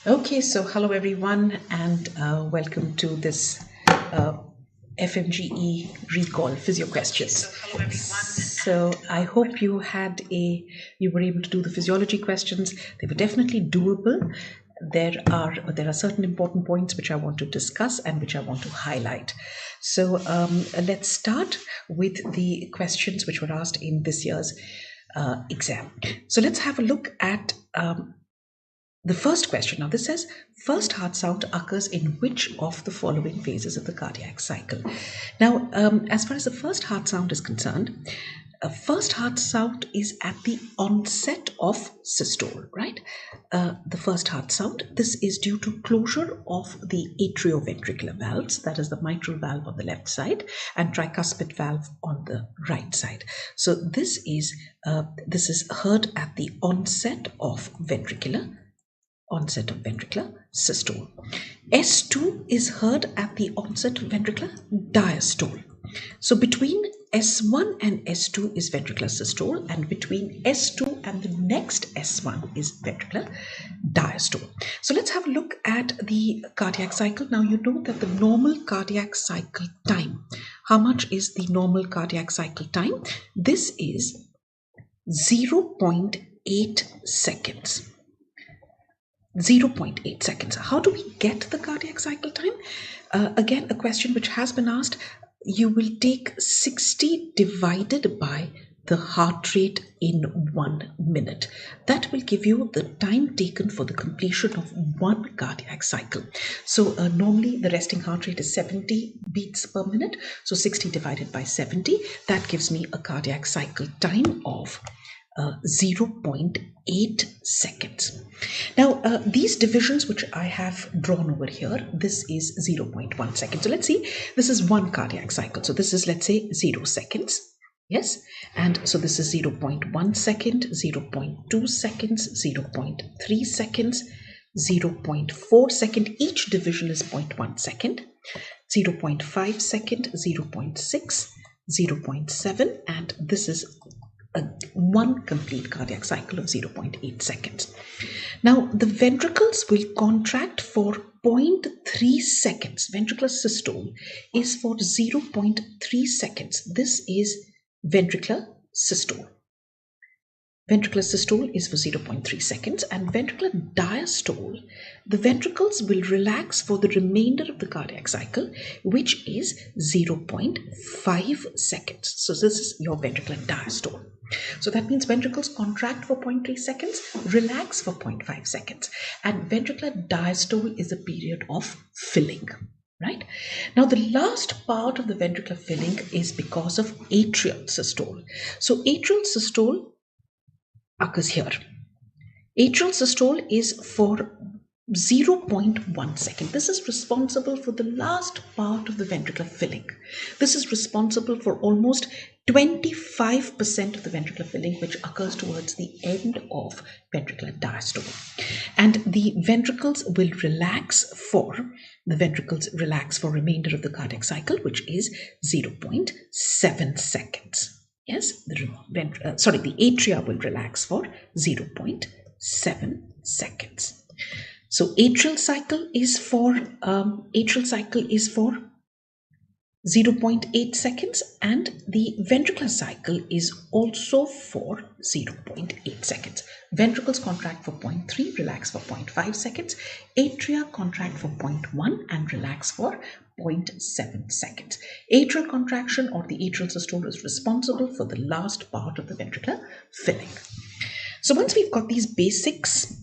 Okay, so hello everyone, and welcome to this FMGE recall physio questions. So I hope you were able to do the physiology questions. They were definitely doable. There are certain important points which I want to discuss and which I want to highlight. So let's start with the questions which were asked in this year's exam. So let's have a look at the first question. Now this says, first heart sound occurs in which of the following phases of the cardiac cycle? Now, as far as the first heart sound is concerned, first heart sound is at the onset of systole, right? The first heart sound, this is due to closure of the atrioventricular valves, that is the mitral valve on the left side and tricuspid valve on the right side. So this is heard at the onset of ventricular systole. S2 is heard at the onset of ventricular diastole. So between S1 and S2 is ventricular systole, and between S2 and the next S1 is ventricular diastole. So let's have a look at the cardiac cycle. Now you know that the normal cardiac cycle time. How much is the normal cardiac cycle time? This is 0.8 seconds. 0.8 seconds. How do we get the cardiac cycle time? Again, a question which has been asked. You will take 60 divided by the heart rate in 1 minute. That will give you the time taken for the completion of one cardiac cycle. So normally the resting heart rate is 70 beats per minute. So 60 divided by 70, that gives me a cardiac cycle time of 0.8 seconds. Now these divisions which I have drawn over here, this is 0.1 second. So let's see, this is one cardiac cycle. So this is, let's say, 0 seconds. Yes, and so this is 0.1 second, 0.2 seconds, 0.3 seconds, 0.4 second. Each division is 0.1 second, 0.5 second, 0.6, 0.7, and this is one complete cardiac cycle of 0.8 seconds. Now the ventricles will contract for 0.3 seconds. Ventricular systole is for 0.3 seconds. This is ventricular systole. Ventricular systole is for 0.3 seconds, and ventricular diastole, the ventricles will relax for the remainder of the cardiac cycle, which is 0.5 seconds. So this is your ventricular diastole. So that means ventricles contract for 0.3 seconds, relax for 0.5 seconds, and ventricular diastole is a period of filling. Right? Now the last part of the ventricular filling is because of atrial systole. So atrial systole occurs here. Atrial systole is for 0.1 second. This is responsible for the last part of the ventricular filling. This is responsible for almost 25% of the ventricular filling, which occurs towards the end of ventricular diastole. And the ventricles will relax for remainder of the cardiac cycle, which is 0.7 seconds. Yes, the atria will relax for 0.7 seconds. So atrial cycle is for 0.8 seconds, and the ventricular cycle is also for 0.8 seconds. Ventricles contract for 0.3, relax for 0.5 seconds. Atria contract for 0.1 and relax for 0.7 seconds. Atrial contraction or the atrial systole is responsible for the last part of the ventricular filling. So once we've got these basics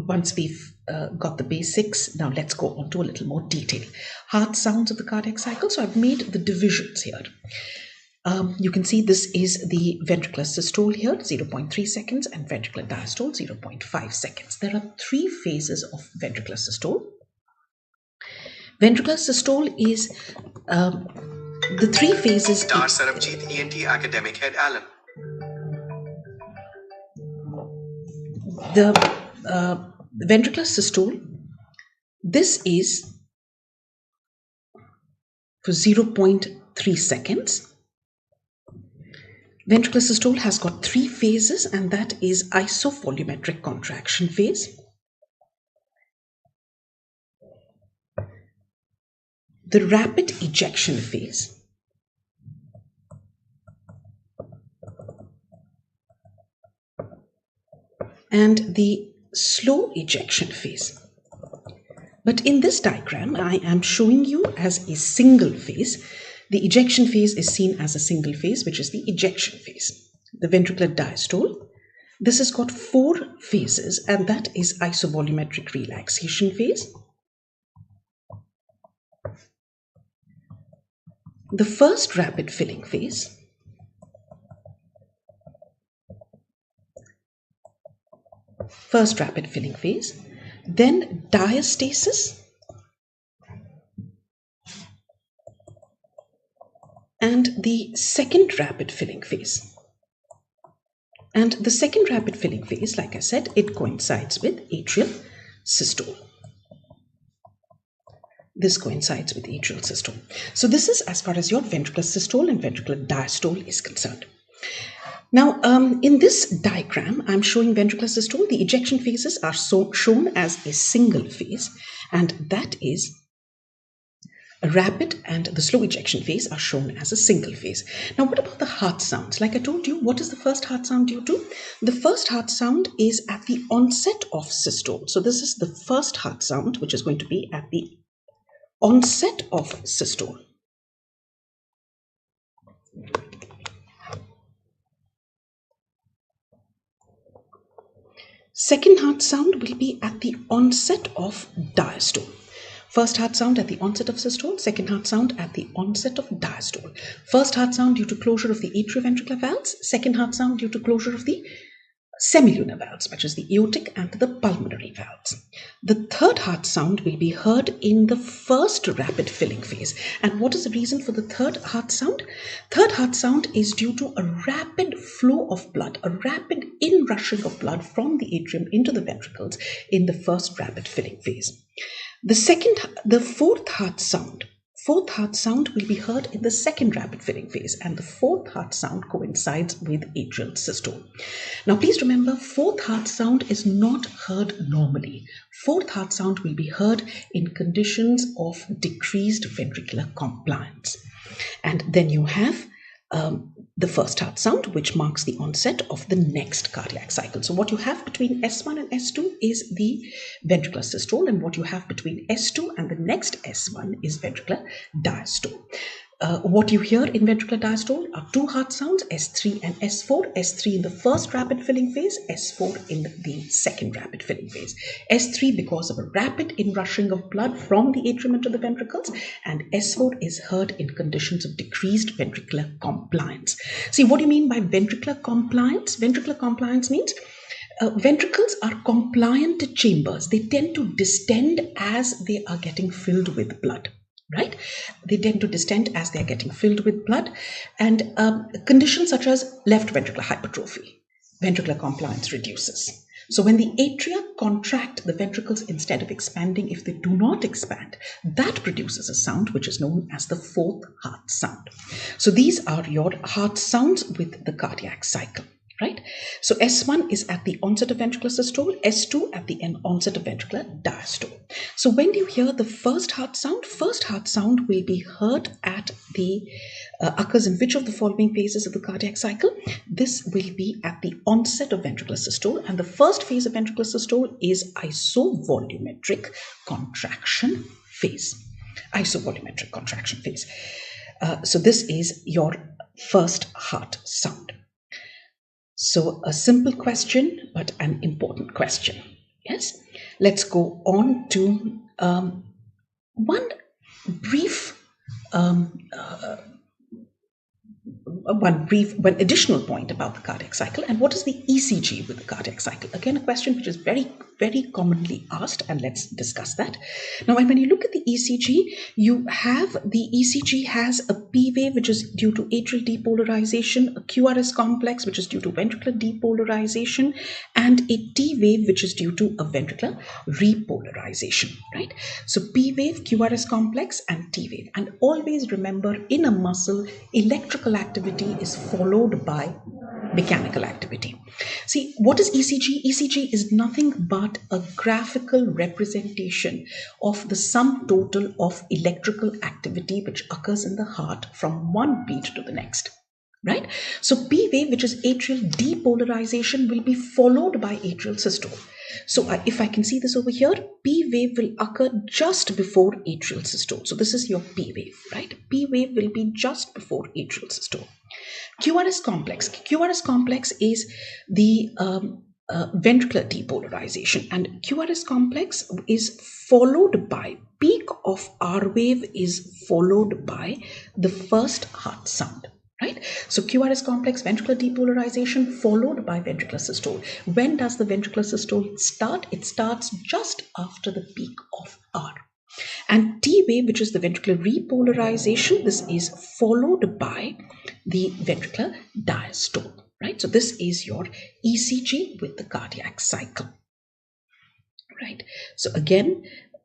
once we've got the basics, now let's go on to a little more detail. Heart sounds of the cardiac cycle. So I've made the divisions here. You can see this is the ventricular systole here, 0.3 seconds, and ventricular diastole, 0.5 seconds. There are 3 phases of ventricular systole. Ventricular systole is the 3 phases. Star Sarabjit ENT Academic Head Allen. The ventricular systole, this is for 0.3 seconds. Ventricular systole has got 3 phases, and that is isovolumetric contraction phase, the rapid ejection phase, and the slow ejection phase. But in this diagram, I am showing you as a single phase. The ejection phase is seen as a single phase, which is the ejection phase. The ventricular diastole, this has got 4 phases, and that is isovolumetric relaxation phase, the first rapid filling phase, then diastasis, and the second rapid filling phase. And the second rapid filling phase, like I said, it coincides with atrial systole. This coincides with atrial systole. So this is as far as your ventricular systole and ventricular diastole is concerned. Now, in this diagram, I'm showing ventricular systole. The ejection phases are shown as a single phase, and that is a rapid, and the slow ejection phase are shown as a single phase. Now, what about the heart sounds? Like I told you, what is the first heart sound due to? The first heart sound is at the onset of systole. So this is the first heart sound, which is going to be at the onset of systole. Second heart sound will be at the onset of diastole. First heart sound at the onset of systole, second heart sound at the onset of diastole. First heart sound due to closure of the atrioventricular valves, second heart sound due to closure of the semilunar valves, which is the aortic and the pulmonary valves. The third heart sound will be heard in the first rapid filling phase. And what is the reason for the third heart sound? Third heart sound is due to a rapid flow of blood, a rapid inrushing of blood from the atrium into the ventricles in the first rapid filling phase. The fourth heart sound will be heard in the second rapid filling phase, and the fourth heart sound coincides with atrial systole. Now please remember, fourth heart sound is not heard normally. Fourth heart sound will be heard in conditions of decreased ventricular compliance. And then you have the first heart sound, which marks the onset of the next cardiac cycle. So what you have between S1 and S2 is the ventricular systole, and what you have between S2 and the next S1 is ventricular diastole. What you hear in ventricular diastole are 2 heart sounds, S3 and S4. S3 in the first rapid filling phase, S4 in the second rapid filling phase. S3 because of a rapid inrushing of blood from the atrium into the ventricles, and S4 is heard in conditions of decreased ventricular compliance. See, what do you mean by ventricular compliance? Ventricular compliance means ventricles are compliant chambers. They tend to distend as they are getting filled with blood. Right? They tend to distend as they are getting filled with blood, and conditions such as left ventricular hypertrophy, ventricular compliance reduces. So when the atria contract the ventricles instead of expanding, if they do not expand, that produces a sound which is known as the fourth heart sound. So these are your heart sounds with the cardiac cycle. Right? So S1 is at the onset of ventricular systole, S2 at the onset of ventricular diastole. So when you hear the first heart sound will be heard at the occurs in which of the following phases of the cardiac cycle? This will be at the onset of ventricular systole, and the first phase of ventricular systole is isovolumetric contraction phase. Isovolumetric contraction phase. So this is your first heart sound. So a simple question, but an important question. Yes, let's go on to one brief one additional point about the cardiac cycle, and what is the ECG with the cardiac cycle? Again, a question which is very, very commonly asked, and let's discuss that. Now, when you look at the ECG, you have the ECG has a P wave, which is due to atrial depolarization, a QRS complex, which is due to ventricular depolarization, and a T wave, which is due to a ventricular repolarization, right? So P wave, QRS complex, and T wave. And always remember, in a muscle, electrical activity is followed by mechanical activity. See, what is ECG? ECG is nothing but a graphical representation of the sum total of electrical activity which occurs in the heart from one beat to the next. Right? So P wave, which is atrial depolarization, will be followed by atrial systole. So if I can see this over here, P wave will occur just before atrial systole. So this is your P wave, right? P wave will be just before atrial systole. QRS complex. QRS complex is the ventricular depolarization, and QRS complex is followed by peak of R wave is followed by the first heart sound. Right? So QRS complex, ventricular depolarization followed by ventricular systole. When does the ventricular systole start? It starts just after the peak of R. And T wave, which is the ventricular repolarization, this is followed by the ventricular diastole. Right? So this is your ECG with the cardiac cycle. Right? So again,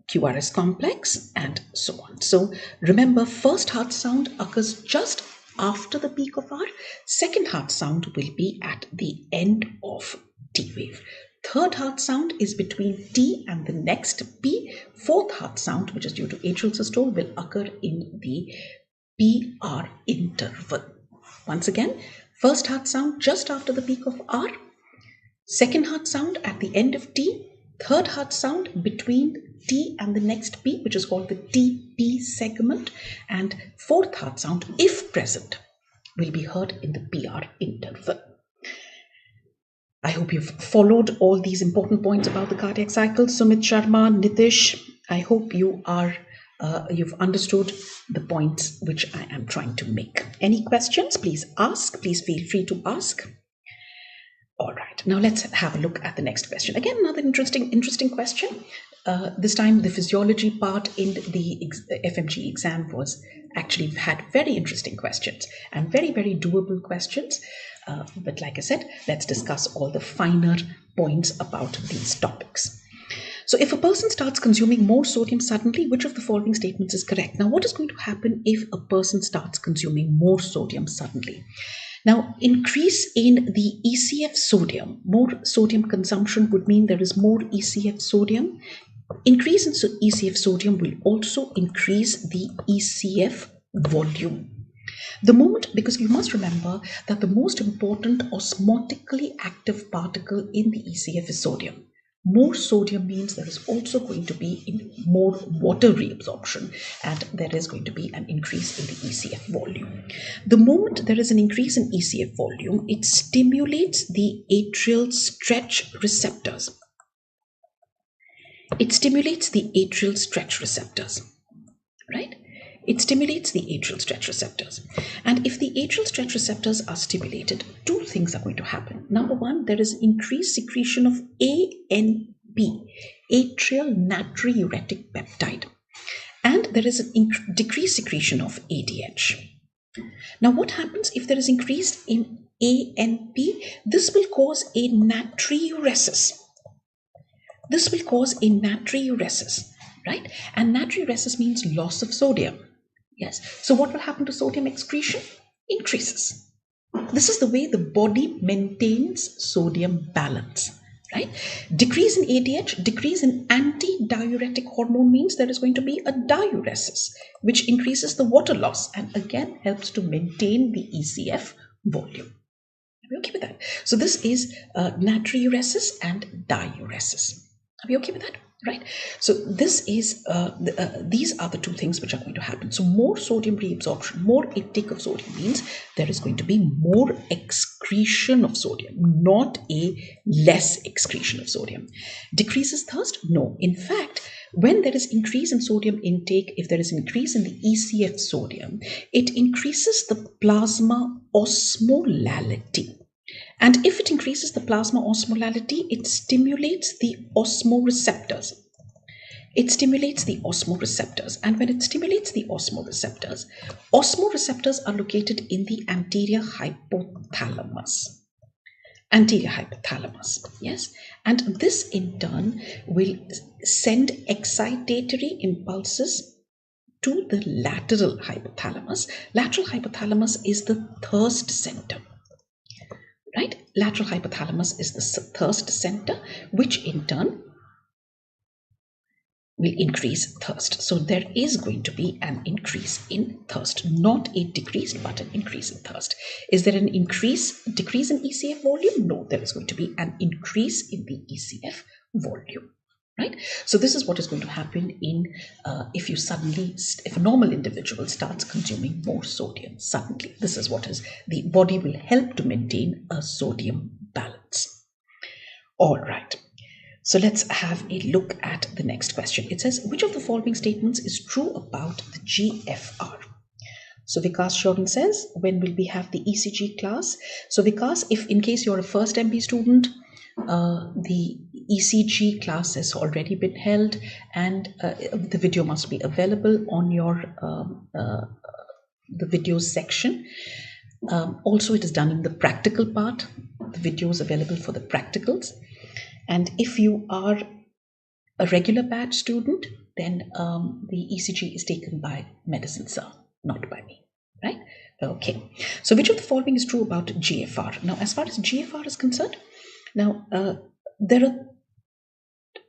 QRS complex and so on. So remember, first heart sound occurs just after the peak of R. Second heart sound will be at the end of T wave. Third heart sound is between T and the next P. Fourth heart sound, which is due to atrial systole, will occur in the PR interval. Once again, first heart sound just after the peak of R. Second heart sound at the end of T. Third heart sound between T and the next P, which is called the TP segment. And fourth heart sound, if present, will be heard in the PR interval. I hope you've followed all these important points about the cardiac cycle. Sumit Sharma, Nitish, I hope you are you've understood the points which I am trying to make. Any questions? Please ask. Please feel free to ask. All right, now let's have a look at the next question. Again, another interesting question. This time the physiology part in the FMGE exam was actually had very interesting questions and very, very doable questions. But like I said, let's discuss all the finer points about these topics. So if a person starts consuming more sodium suddenly, which of the following statements is correct? Now, what is going to happen if a person starts consuming more sodium suddenly? Now, increase in the ECF sodium, more sodium consumption would mean there is more ECF sodium. Increase in ECF sodium will also increase the ECF volume. The moment, because you must remember that the most important osmotically active particle in the ECF is sodium. More sodium means there is also going to be more water reabsorption, and there is going to be an increase in the ECF volume. The moment there is an increase in ECF volume, it stimulates the atrial stretch receptors. It stimulates the atrial stretch receptors, right? It stimulates the atrial stretch receptors. And if the atrial stretch receptors are stimulated, two things are going to happen. Number one, there is increased secretion of ANP, atrial natriuretic peptide. And there is a decreased secretion of ADH. Now, what happens if there is increase in ANP? This will cause a natriuresis. This will cause a natriuresis, right? And natriuresis means loss of sodium. Yes. So what will happen to sodium excretion? Increases. This is the way the body maintains sodium balance, right? Decrease in ADH, decrease in anti-diuretic hormone means there is going to be a diuresis, which increases the water loss and again helps to maintain the ECF volume. Are we okay with that? So this is natriuresis and diuresis. Are we okay with that? Right. So this is these are the two things which are going to happen. So more sodium reabsorption, more intake of sodium means there is going to be more excretion of sodium, not a less excretion of sodium. Decreases thirst? No. In fact, when there is increase in sodium intake, if there is increase in the ECF sodium, it increases the plasma osmolarity. And if it increases the plasma osmolarity, it stimulates the osmoreceptors. It stimulates the osmoreceptors. And when it stimulates the osmoreceptors are located in the anterior hypothalamus. Anterior hypothalamus, yes. And this in turn will send excitatory impulses to the lateral hypothalamus. Lateral hypothalamus is the thirst center. Right? Lateral hypothalamus is the thirst center, which in turn will increase thirst. So there is going to be an increase in thirst, not a decrease, but an increase in thirst. Is there an decrease in ECF volume? No, there is going to be an increase in the ECF volume. Right? So this is what is going to happen in if a normal individual starts consuming more sodium suddenly. This is what is the body will help to maintain a sodium balance. All right. So let's have a look at the next question. It says, which of the following statements is true about the GFR? So Vikas Shorin says, when will we have the ECG class? So Vikas, if in case you're a first MB student, the ECG class has already been held, and the video must be available on your the videos section. Also, it is done in the practical part. The video is available for the practicals. And if you are a regular batch student, then the ECG is taken by Medicine Sir, not by me, right? Okay. So which of the following is true about GFR? Now, as far as GFR is concerned, now there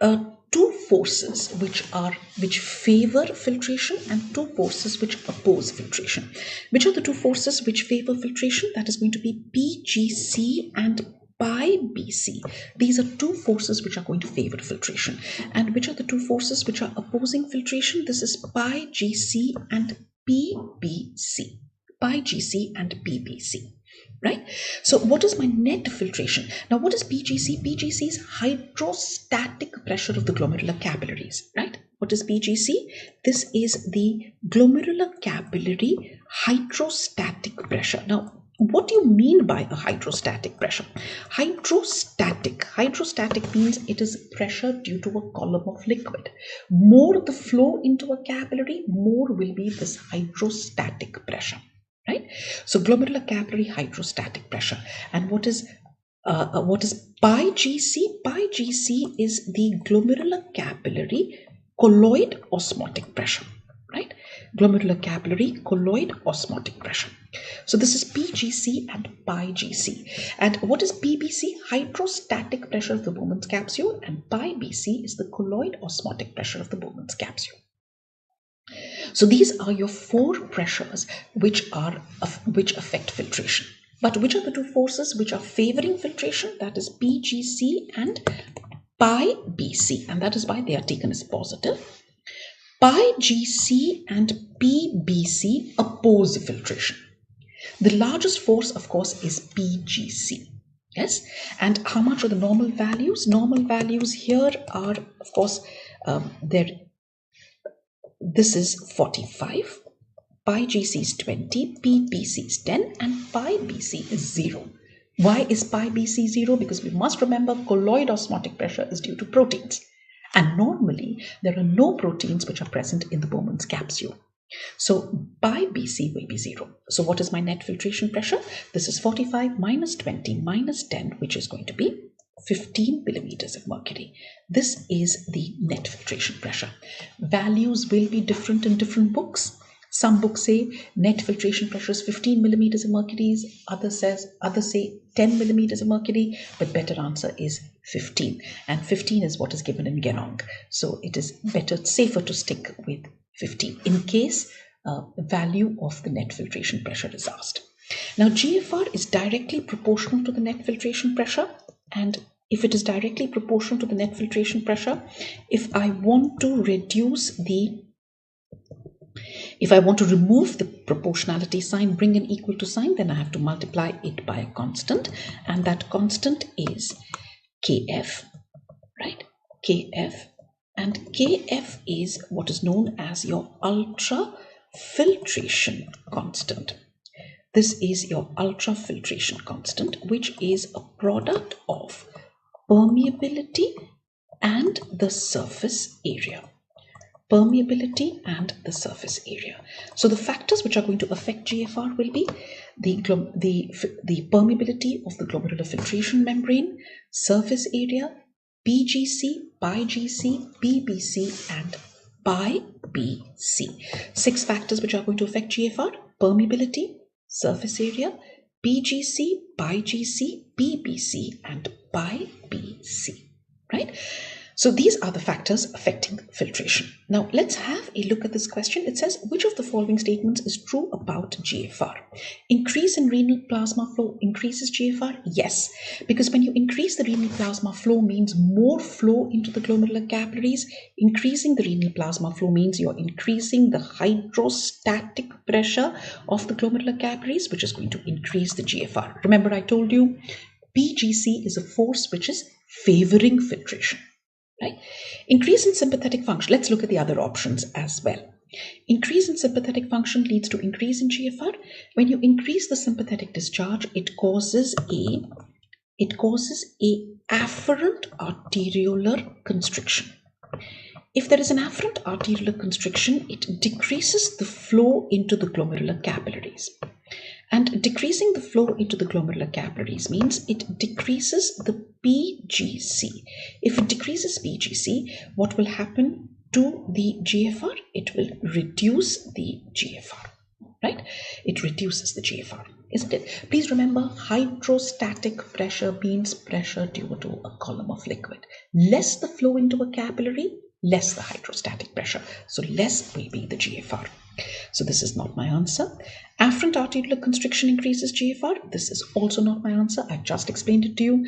are two forces which favor filtration and two forces which oppose filtration. Which are the two forces which favor filtration? That is going to be PGC and BC. These are two forces which are going to favor filtration. And which are the two forces which are opposing filtration? This is GC and BBC. GC and BBC. Right? So what is my net filtration? Now what is PGC? PGC is hydrostatic pressure of the glomerular capillaries, right? What is PGC? This is the glomerular capillary hydrostatic pressure. Now, what do you mean by a hydrostatic pressure? Hydrostatic means it is pressure due to a column of liquid. More the flow into a capillary, more will be this hydrostatic pressure. Right? So glomerular capillary hydrostatic pressure. And what is BGC? BGC is the glomerular capillary colloid osmotic pressure. Right? Glomerular capillary colloid osmotic pressure. So this is PGC and BGC. And what is BBC? Hydrostatic pressure of the Bowman's capsule, and BC is the colloid osmotic pressure of the Bowman's capsule. So these are your four pressures which affect filtration. But which are the two forces which are favoring filtration? That is PGC and BC, and that is why they are taken as positive. GC and BBC oppose filtration. The largest force, of course, is PGC. Yes, and how much are the normal values? Normal values here are, of course, this is 45, GC is 20, BBC is 10, and BC is 0. Why is BC 0? Because we must remember colloid osmotic pressure is due to proteins. And normally, there are no proteins which are present in the Bowman's capsule. So BC will be 0. So what is my net filtration pressure? This is 45 minus 20 minus 10, which is going to be 15 millimeters of mercury. This is the net filtration pressure. Values will be different in different books. Some books say net filtration pressure is 15 millimeters of mercury. Others say 10 millimeters of mercury, but better answer is 15. And 15 is what is given in Genong. So it is safer to stick with 15 in case value of the net filtration pressure is asked. Now GFR is directly proportional to the net filtration pressure, and if it is directly proportional to the net filtration pressure, if I want to remove the proportionality sign, bring an equal to sign, then I have to multiply it by a constant, and that constant is Kf, right? Kf, and Kf is what is known as your ultrafiltration constant. This is your ultrafiltration constant, which is a product of permeability and the surface area. Permeability and the surface area. So the factors which are going to affect GFR will be the permeability of the glomerular filtration membrane, surface area, PGC, BGC, BBC, and BC. 6 factors which are going to affect GFR: permeability, surface area, PGC, BGC, BBC, and BC. Right? So these are the factors affecting filtration. Now let's have a look at this question. It says, which of the following statements is true about GFR? Increase in renal plasma flow increases GFR? Yes, because when you increase the renal plasma flow means more flow into the glomerular capillaries. Increasing the renal plasma flow means you're increasing the hydrostatic pressure of the glomerular capillaries, which is going to increase the GFR. Remember, I told you PGC is a force which is favoring filtration. Right? Increase in sympathetic function. Let's look at the other options as well. Increase in sympathetic function leads to increase in GFR. When you increase the sympathetic discharge, it causes a afferent arteriolar constriction. If there is an afferent arteriolar constriction, it decreases the flow into the glomerular capillaries. And decreasing the flow into the glomerular capillaries means it decreases the PGC. If it decreases PGC, what will happen to the GFR? It will reduce the GFR, right? It reduces the GFR, isn't it? Please remember, hydrostatic pressure means pressure due to a column of liquid. Less the flow into a capillary, less the hydrostatic pressure. So less will be the GFR. So this is not my answer. Afferent arteriolar constriction increases GFR. This is also not my answer. I just explained it to you.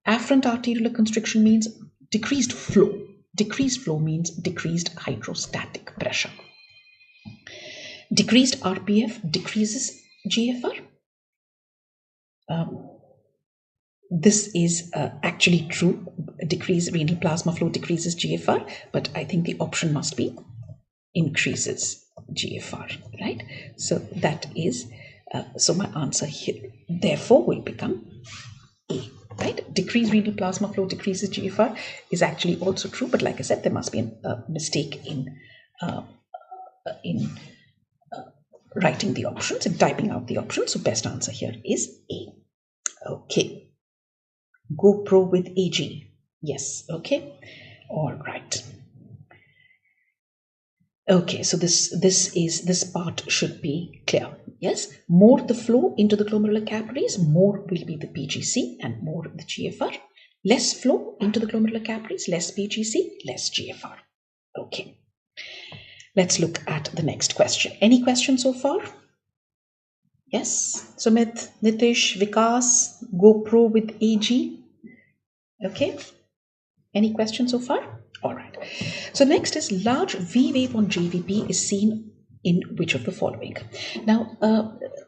Afferent arteriolar constriction means decreased flow. Decreased flow means decreased hydrostatic pressure. Decreased RPF decreases GFR. This is actually true. Decreased renal plasma flow decreases GFR, but I think the option must be increases GFR, right? So that is, so my answer here therefore will become A, right? Decreased renal plasma flow decreases GFR is actually also true, but like I said, there must be a mistake in writing the options and typing out the options. So best answer here is A. Okay. GoPro with AG. Yes. Okay. All right. Okay, so this part should be clear. Yes, more the flow into the glomerular capillaries, more will be the PGC and more the GFR. Less flow into the glomerular capillaries, less PGC, less GFR. Okay, let's look at the next question. Any questions so far? Yes, Sumit, Nitish, Vikas, GoPro with AG. Okay, any questions so far? All right. So next is large V wave on JVP is seen in which of the following? Now,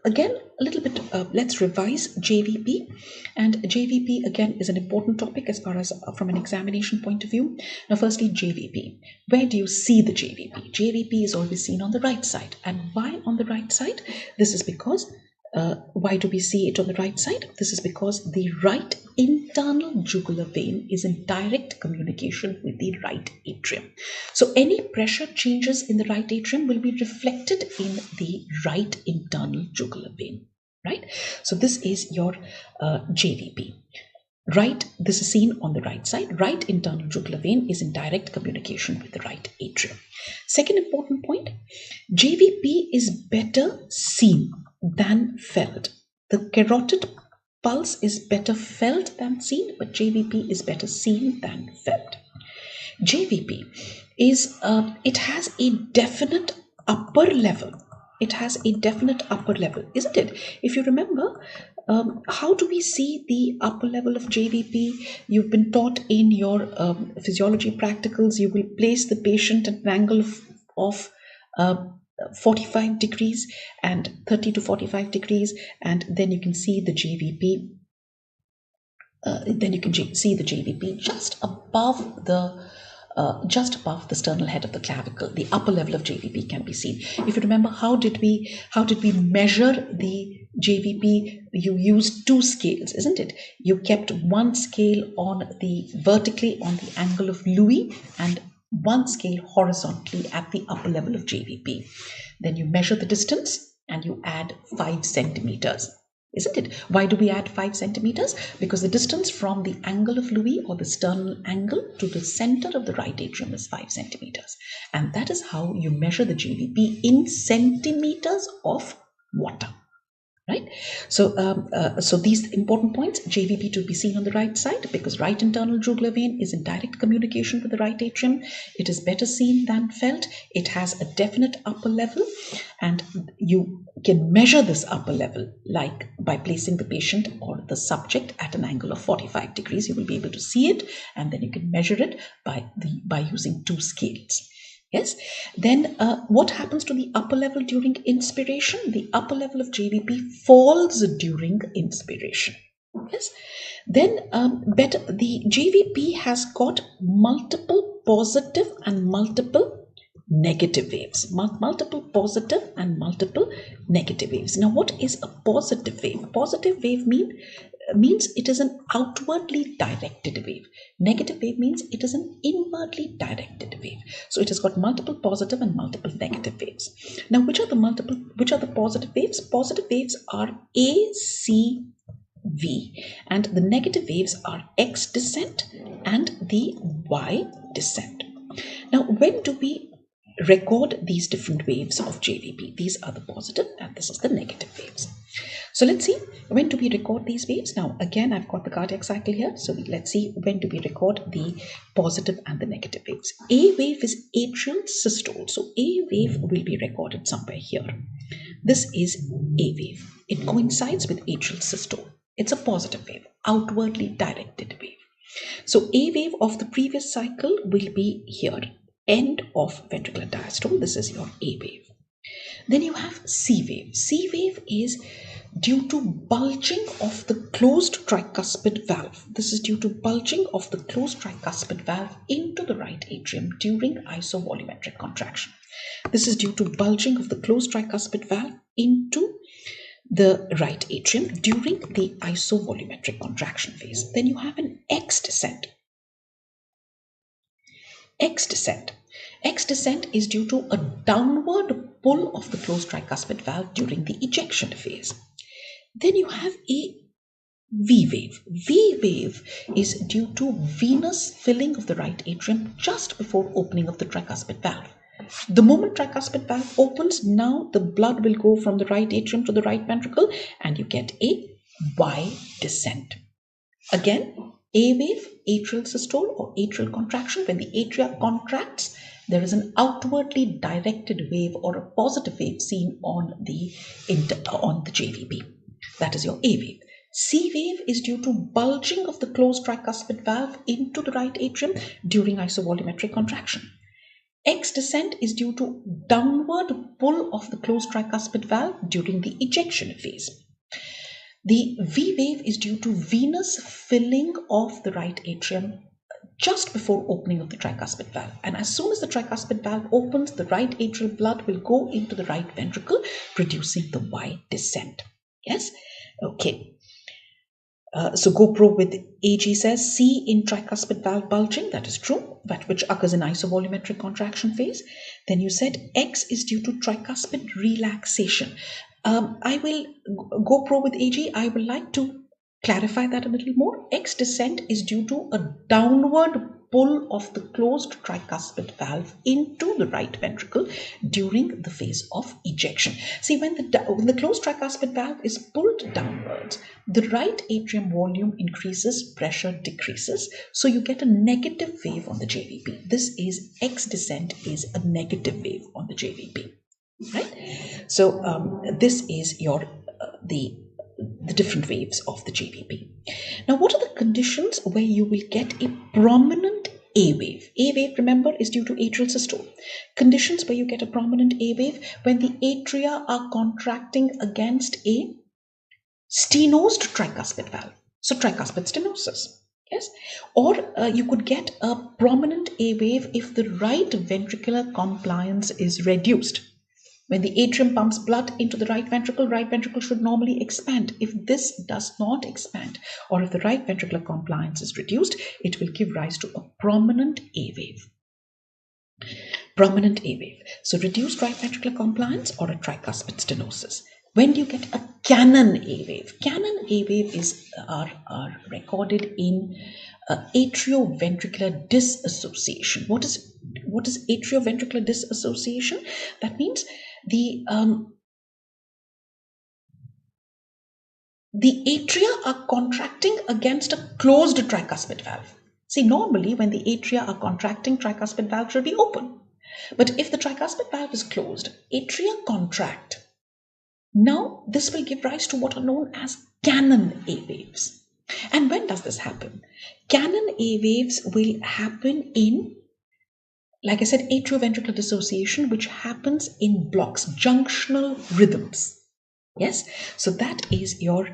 again, a little bit, let's revise JVP. And JVP, again, is an important topic as far as from an examination point of view. Now, firstly, JVP. Where do you see the JVP? JVP is always seen on the right side. And why on the right side? This is because why do we see it on the right side? This is because the right internal jugular vein is in direct communication with the right atrium. So any pressure changes in the right atrium will be reflected in the right internal jugular vein, right? So this is your JVP. Right, this is seen on the right side. Right internal jugular vein is in direct communication with the right atrium. Second important point, JVP is better seen than felt. The carotid pulse is better felt than seen, but JVP is better seen than felt. JVP is, it has a definite upper level. It has a definite upper level, isn't it? If you remember, how do we see the upper level of JVP? You've been taught in your physiology practicals, you will place the patient at an angle of 45 degrees and 30 to 45 degrees, and then you can see the JVP. See the JVP just above the sternal head of the clavicle. The upper level of JVP can be seen. If you remember, how did we measure the JVP? You used two scales, isn't it? You kept one scale vertically on the angle of Louis and one scale horizontally at the upper level of JVP. Then you measure the distance and you add 5 centimeters. Isn't it? Why do we add 5 centimeters? Because the distance from the angle of Louis, or the sternal angle, to the center of the right atrium is 5 centimeters. And that is how you measure the JVP in centimeters of water. Right? So these important points: JVP to be seen on the right side, because right internal jugular vein is in direct communication with the right atrium. It is better seen than felt. It has a definite upper level, and you can measure this upper level like by placing the patient or the subject at an angle of 45 degrees. You will be able to see it, and then you can measure it by using two scales. Yes. Then what happens to the upper level during inspiration? The upper level of JVP falls during inspiration. Yes. Then the JVP has got multiple positive and multiple negative waves. Multiple positive and multiple negative waves. Now, what is a positive wave? A positive wave means it is an outwardly directed wave. Negative wave means it is an inwardly directed wave. So it has got multiple positive and multiple negative waves. Now, which are the positive waves? Positive waves are A, C, V, and the negative waves are X descent and the Y descent. Now, when do we record these different waves of JVP? These are the positive and this is the negative waves. So let's see, when do we record these waves? Now again, I've got the cardiac cycle here. So let's see, when do we record the positive and the negative waves? A wave is atrial systole. So A wave will be recorded somewhere here. This is A wave. It coincides with atrial systole. It's a positive wave, outwardly directed wave. So A wave of the previous cycle will be here, end of ventricular diastole. This is your A wave. Then you have C wave. C wave is due to bulging of the closed tricuspid valve. This is due to bulging of the closed tricuspid valve into the right atrium during isovolumetric contraction. This is due to bulging of the closed tricuspid valve into the right atrium during the isovolumetric contraction phase. Then you have an X descent. X descent. X descent is due to a downward pull of the closed tricuspid valve during the ejection phase. Then you have a V wave. V wave is due to venous filling of the right atrium just before opening of the tricuspid valve. The moment tricuspid valve opens, now the blood will go from the right atrium to the right ventricle and you get a Y descent. Again, A wave, atrial systole or atrial contraction. When the atria contracts, there is an outwardly directed wave or a positive wave seen on the JVP. That is your A wave. C wave is due to bulging of the closed tricuspid valve into the right atrium during isovolumetric contraction. X descent is due to downward pull of the closed tricuspid valve during the ejection phase. The V wave is due to venous filling of the right atrium just before opening of the tricuspid valve. And as soon as the tricuspid valve opens, the right atrial blood will go into the right ventricle, producing the Y descent. Yes? Okay. So GoPro with AG says C in tricuspid valve bulging. That is true, but which occurs in isovolumetric contraction phase. Then you said X is due to tricuspid relaxation. I will GoPro with AG. I would like to clarify that a little more. X descent is due to a downward pull of the closed tricuspid valve into the right ventricle during the phase of ejection. See, when the closed tricuspid valve is pulled downwards, the right atrium volume increases, pressure decreases, so you get a negative wave on the JVP. This is X descent is a negative wave on the JVP, right? So this is your the different waves of the JVP. Now, what are the conditions where you will get a prominent A wave? A wave, remember, is due to atrial systole. Conditions where you get a prominent A wave: when the atria are contracting against a stenosed tricuspid valve. So tricuspid stenosis. Yes, or you could get a prominent A wave if the right ventricular compliance is reduced. When the atrium pumps blood into the right ventricle should normally expand. If this does not expand, or if the right ventricular compliance is reduced, it will give rise to a prominent A wave. Prominent A wave. So reduced right ventricular compliance or a tricuspid stenosis. When do you get a canon A wave? Canon A wave are recorded in atrioventricular dissociation. What is atrioventricular dissociation? That means the atria are contracting against a closed tricuspid valve. See, normally when the atria are contracting, tricuspid valve should be open. But if the tricuspid valve is closed, atria contract. Now, this will give rise to what are known as canon A waves. And when does this happen? Canon A waves will happen in, like I said, atrioventricular dissociation, which happens in blocks, junctional rhythms. Yes, so that is your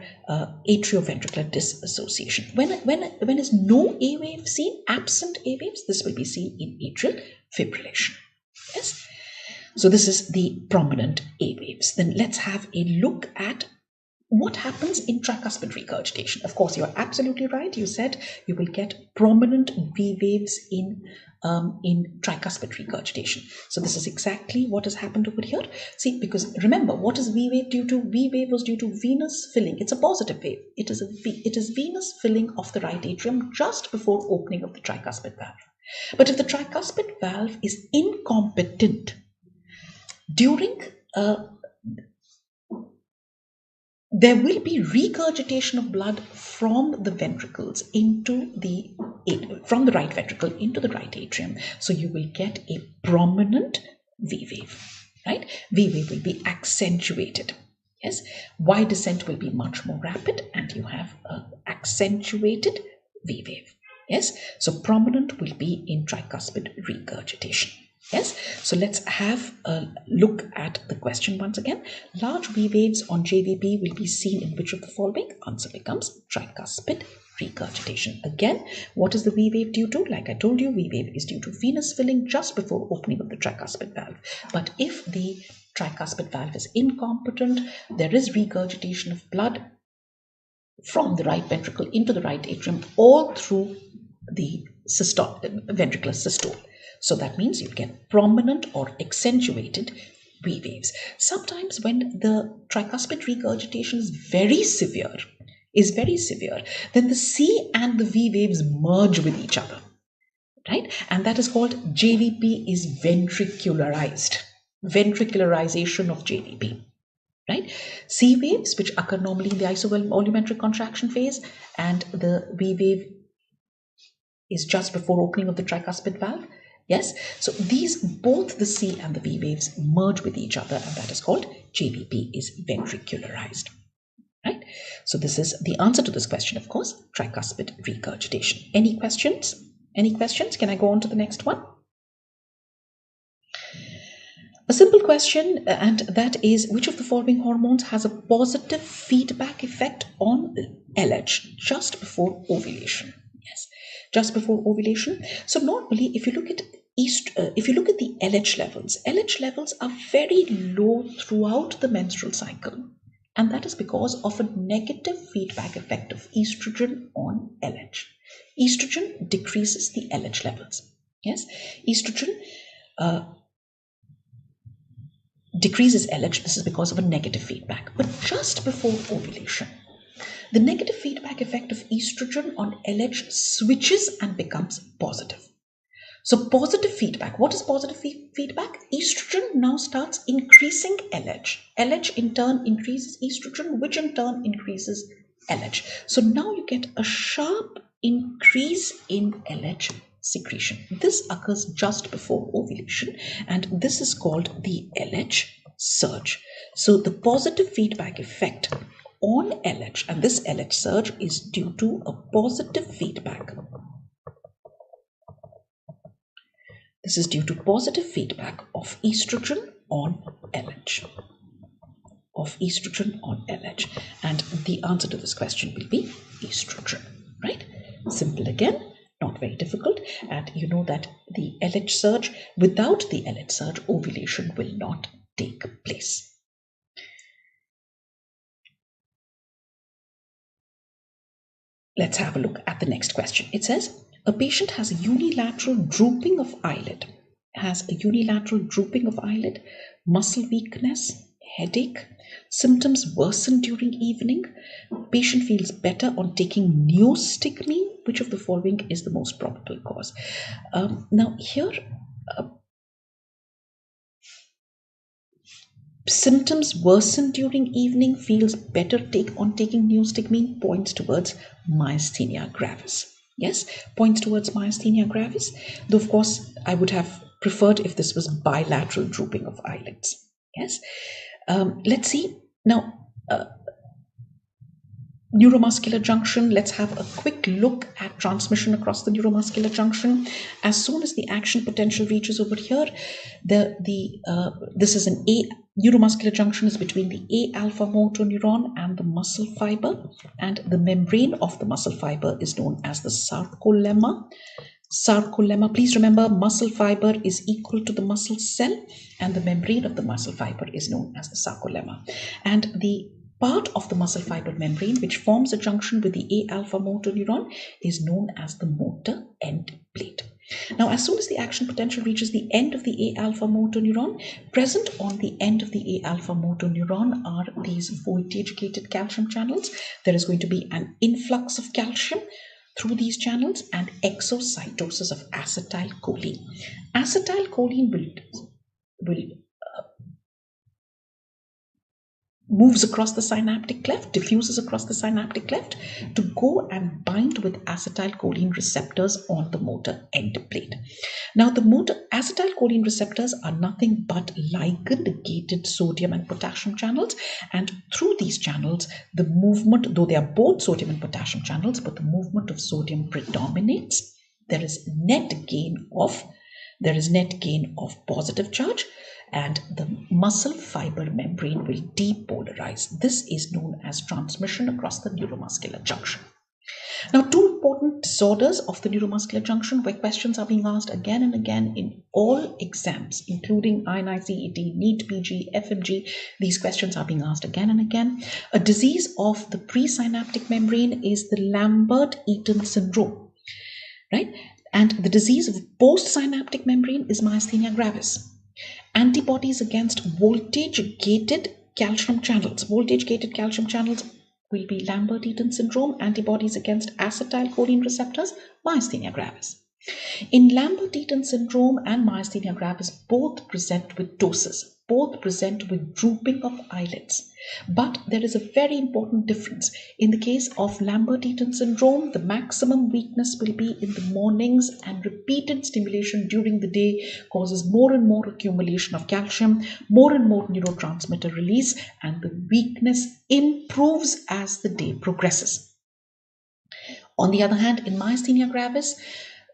atrioventricular dissociation. When is no A wave seen, absent A waves, this will be seen in atrial fibrillation. Yes. So this is the prominent A waves. Then let's have a look at what happens in tricuspid regurgitation. Of course, you're absolutely right. You said you will get prominent V waves in tricuspid regurgitation. So this is exactly what has happened over here. See, because remember, what is V wave due to? V wave was due to venous filling. It's a positive wave. It is venous filling of the right atrium just before opening of the tricuspid valve. But if the tricuspid valve is incompetent, during there will be regurgitation of blood from the ventricles from the right ventricle into the right atrium. So you will get a prominent V wave, right? V wave will be accentuated. Yes, Y descent will be much more rapid, and you have an accentuated V wave. Yes, so prominent will be in tricuspid regurgitation. Yes, so let's have a look at the question once again. Large V waves on JVP will be seen in which of the following? Answer becomes tricuspid regurgitation. Again, what is the V wave due to? Like I told you, V wave is due to venous filling just before opening of the tricuspid valve. But if the tricuspid valve is incompetent, there is regurgitation of blood from the right ventricle into the right atrium all through the ventricular systole. So that means you get prominent or accentuated V waves. Sometimes when the tricuspid regurgitation is very severe, then the C and the V waves merge with each other, right? And that is called JVP is ventricularized. Ventricularization of JVP, right? C waves, which occur normally in the isovolumetric contraction phase, and the V wave is just before opening of the tricuspid valve. Yes, so these, both the C and the V waves merge with each other, and that is called JVP is ventricularized, right? So this is the answer to this question, of course, tricuspid regurgitation. Any questions? Any questions? Can I go on to the next one? A simple question, and that is, which of the following hormones has a positive feedback effect on LH just before ovulation? Yes, just before ovulation. So normally, if you look at the LH levels are very low throughout the menstrual cycle, and that is because of a negative feedback effect of estrogen on LH. Estrogen decreases the LH levels. Yes, estrogen decreases LH. This is because of a negative feedback. But just before ovulation, the negative feedback effect of estrogen on LH switches and becomes positive. So positive feedback. What is positive feedback? Estrogen now starts increasing LH. LH in turn increases estrogen, which in turn increases LH. So now you get a sharp increase in LH secretion. This occurs just before ovulation, and this is called the LH surge. So the positive feedback effect on LH, and this LH surge is due to a positive feedback. This is due to positive feedback of estrogen on LH. Of estrogen on LH. And the answer to this question will be estrogen, right? Simple again, not very difficult. And you know that the LH surge, without the LH surge, ovulation will not take place. Let's have a look at the next question. It says, a patient has a unilateral drooping of eyelid, muscle weakness, headache, symptoms worsen during evening, patient feels better on taking neostigmine. Which of the following is the most probable cause? Now here, symptoms worsen during evening, feels better on taking neostigmine, points towards myasthenia gravis. Yes, points towards myasthenia gravis. Though of course I would have preferred if this was bilateral drooping of eyelids. Yes. Let's see now. Neuromuscular junction. Let's have a quick look at transmission across the neuromuscular junction. As soon as the action potential reaches over here, this is an neuromuscular junction is between the A alpha motor neuron and the muscle fiber, and the membrane of the muscle fiber is known as the sarcolemma. Please remember, muscle fiber is equal to the muscle cell, and the membrane of the muscle fiber is known as the sarcolemma. And the part of the muscle fiber membrane which forms a junction with the A alpha motor neuron is known as the motor end plate. Now, as soon as the action potential reaches the end of the A alpha motor neuron, present on the end of the A alpha motor neuron are these voltage-gated calcium channels. There is going to be an influx of calcium through these channels and exocytosis of acetylcholine. Acetylcholine will moves across the synaptic cleft, diffuses across the synaptic cleft to go and bind with acetylcholine receptors on the motor end plate. Now, the acetylcholine receptors are nothing but ligand-gated sodium and potassium channels, and through these channels, the movement, though they are both sodium and potassium channels, but the movement of sodium predominates. There is net gain of positive charge, and the muscle fiber membrane will depolarize. This is known as transmission across the neuromuscular junction. Now, two important disorders of the neuromuscular junction where questions are being asked again and again in all exams, including INI-CET, NEETPG, FMGE, these questions are being asked again and again. A disease of the presynaptic membrane is the Lambert-Eaton syndrome, right? And the disease of postsynaptic membrane is myasthenia gravis. Antibodies against voltage-gated calcium channels. Voltage-gated calcium channels will be Lambert-Eaton syndrome. Antibodies against acetylcholine receptors, myasthenia gravis. In Lambert-Eaton syndrome and myasthenia gravis, both present with ptosis, both present with drooping of eyelids. But there is a very important difference. In the case of Lambert-Eaton syndrome, the maximum weakness will be in the mornings, and repeated stimulation during the day causes more and more accumulation of calcium, more and more neurotransmitter release, and the weakness improves as the day progresses. On the other hand, in myasthenia gravis,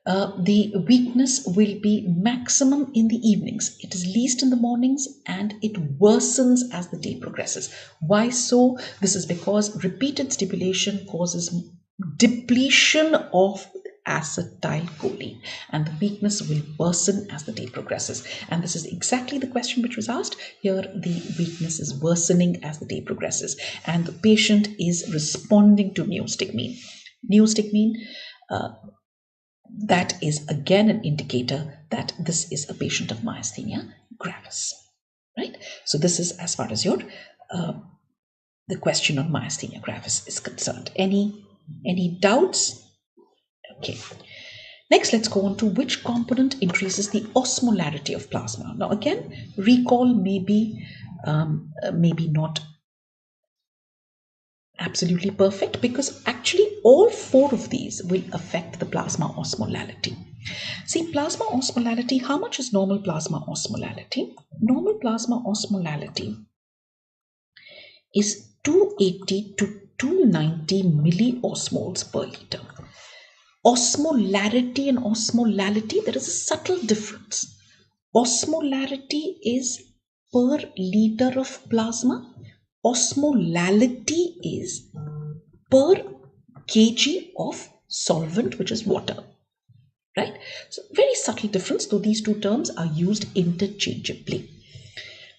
the weakness will be maximum in the evenings. It is least in the mornings and it worsens as the day progresses. Why so? This is because repeated stimulation causes depletion of acetylcholine, and the weakness will worsen as the day progresses. And this is exactly the question which was asked. Here the weakness is worsening as the day progresses, and the patient is responding to neostigmine. Neostigmine, that is again an indicator that this is a patient of myasthenia gravis, right? So this is as far as your the question on myasthenia gravis is concerned. Any doubts? Okay. Next, let's go on to which component increases the osmolarity of plasma. Now, again, recall may be not absolutely perfect, because actually all four of these will affect the plasma osmolarity. See, plasma osmolarity, how much is normal plasma osmolarity? Normal plasma osmolarity is 280 to 290 milliosmoles per liter. Osmolarity and osmolality, there is a subtle difference. Osmolarity is per liter of plasma. Osmolality is per kg of solvent, which is water. Right? So very subtle difference, though these two terms are used interchangeably.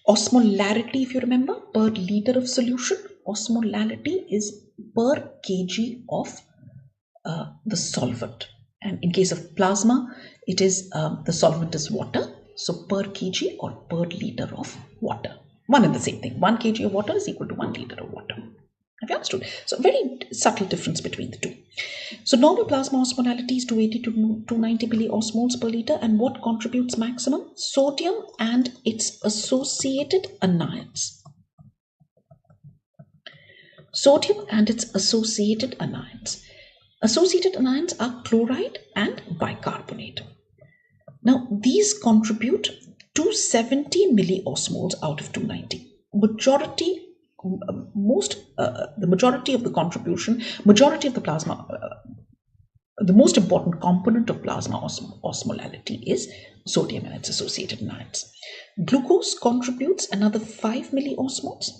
Osmolarity, if you remember, per liter of solution. Osmolality is per kg of the solvent. And in case of plasma, it is the solvent is water. So per kg or per liter of water. One and the same thing. 1 kg of water is equal to 1 liter of water. Have you understood? So very subtle difference between the two. So normal plasma osmolality is 280 to 290 milliosmoles per liter. And what contributes maximum? Sodium and its associated anions. Sodium and its associated anions. Associated anions are chloride and bicarbonate. Now these contribute 270 milliosmoles out of 290. The majority of the contribution, majority of the plasma, the most important component of plasma osmolality is sodium and its associated anions. Glucose contributes another 5 milliosmoles.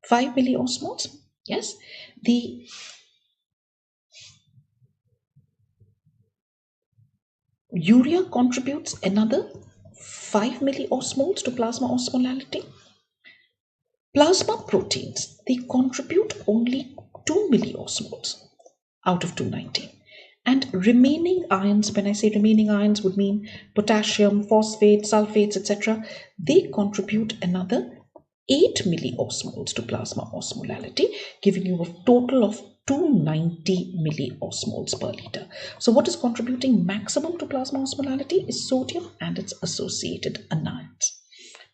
5 milliosmoles, yes. The urea contributes another 5 milliosmoles to plasma osmolality. Plasma proteins, they contribute only 2 milliosmoles out of 290. And remaining ions, when I say remaining ions, would mean potassium, phosphate, sulfates, etc. They contribute another 8 milliosmoles to plasma osmolality, giving you a total of 290 milliosmoles per liter. So what is contributing maximum to plasma osmolality is sodium and its associated anions.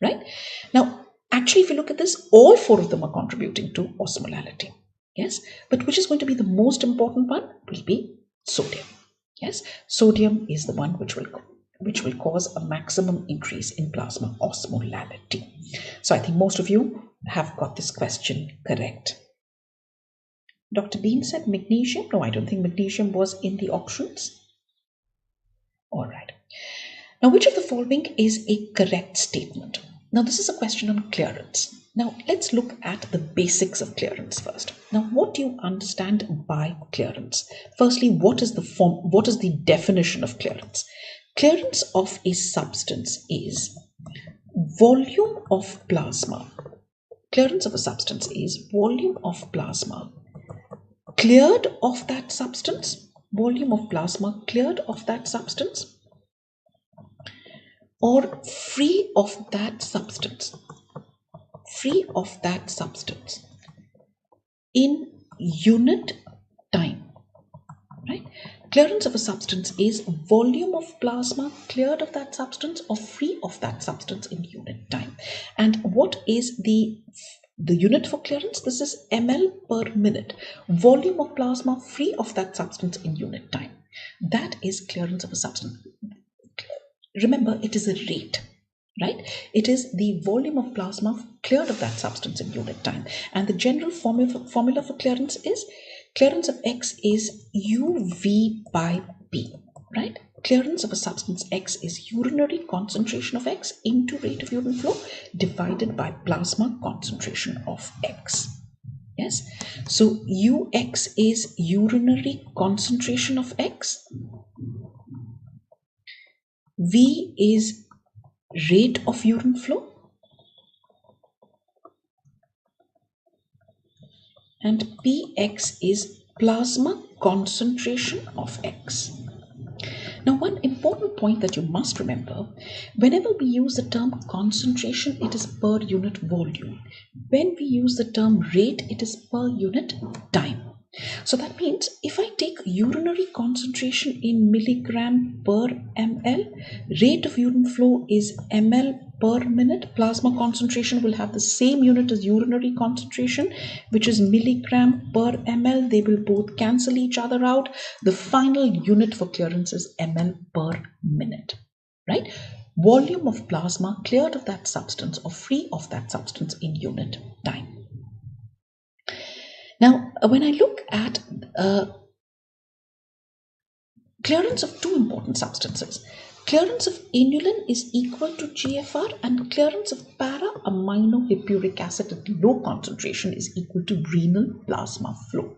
Right? Now, actually, if you look at this, all four of them are contributing to osmolality. Yes, but which is going to be the most important one? Will be sodium. Yes, sodium is the one which will cause a maximum increase in plasma osmolality. So I think most of you have got this question correct. Dr. Dean said magnesium. No, I don't think magnesium was in the options. All right. Now, which of the following is a correct statement? Now, this is a question on clearance. Now, let's look at the basics of clearance first. Now, what do you understand by clearance? Firstly, what is the definition of clearance? Clearance of a substance is volume of plasma. Clearance of a substance is volume of plasma cleared of that substance, volume of plasma cleared of that substance, or free of that substance, in unit time, right? Clearance of a substance is volume of plasma cleared of that substance or free of that substance in unit time. And what is the unit for clearance? This is ml per minute. Volume of plasma free of that substance in unit time. That is clearance of a substance. Remember, it is a rate, right? It is the volume of plasma cleared of that substance in unit time. And the general formula for clearance is clearance of X is UV by P, right? Clearance of a substance X is urinary concentration of X into rate of urine flow divided by plasma concentration of X. Yes, so Ux is urinary concentration of X. V is rate of urine flow. And Px is plasma concentration of X. Now, one important point that you must remember, whenever we use the term concentration, it is per unit volume. When we use the term rate, it is per unit time. So that means if I take urinary concentration in milligram per ml, rate of urine flow is ml per minute, plasma concentration will have the same unit as urinary concentration, which is milligram per ml. They will both cancel each other out. The final unit for clearance is ml per minute, right? volume of plasma cleared of that substance or free of that substance in unit time. Now, when I look at clearance of two important substances, clearance of inulin is equal to GFR and clearance of para-aminohippuric acid at low concentration is equal to renal plasma flow.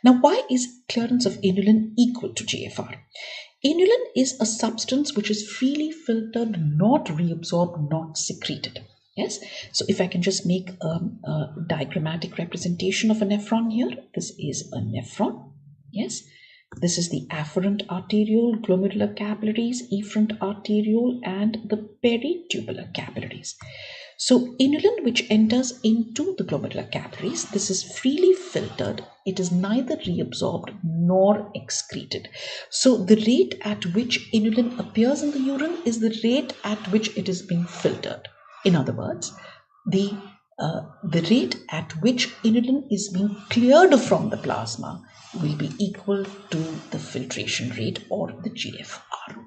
Now, why is clearance of inulin equal to GFR? Inulin is a substance which is freely filtered, not reabsorbed, not secreted. Yes, so if I can just make a diagrammatic representation of a nephron here, this is a nephron. Yes, this is the afferent arteriole, glomerular capillaries, efferent arteriole, and the peritubular capillaries. So inulin which enters into the glomerular capillaries, this is freely filtered. It is neither reabsorbed nor excreted. So the rate at which inulin appears in the urine is the rate at which it is being filtered. In other words, the rate at which inulin is being cleared from the plasma will be equal to the filtration rate or the GFR,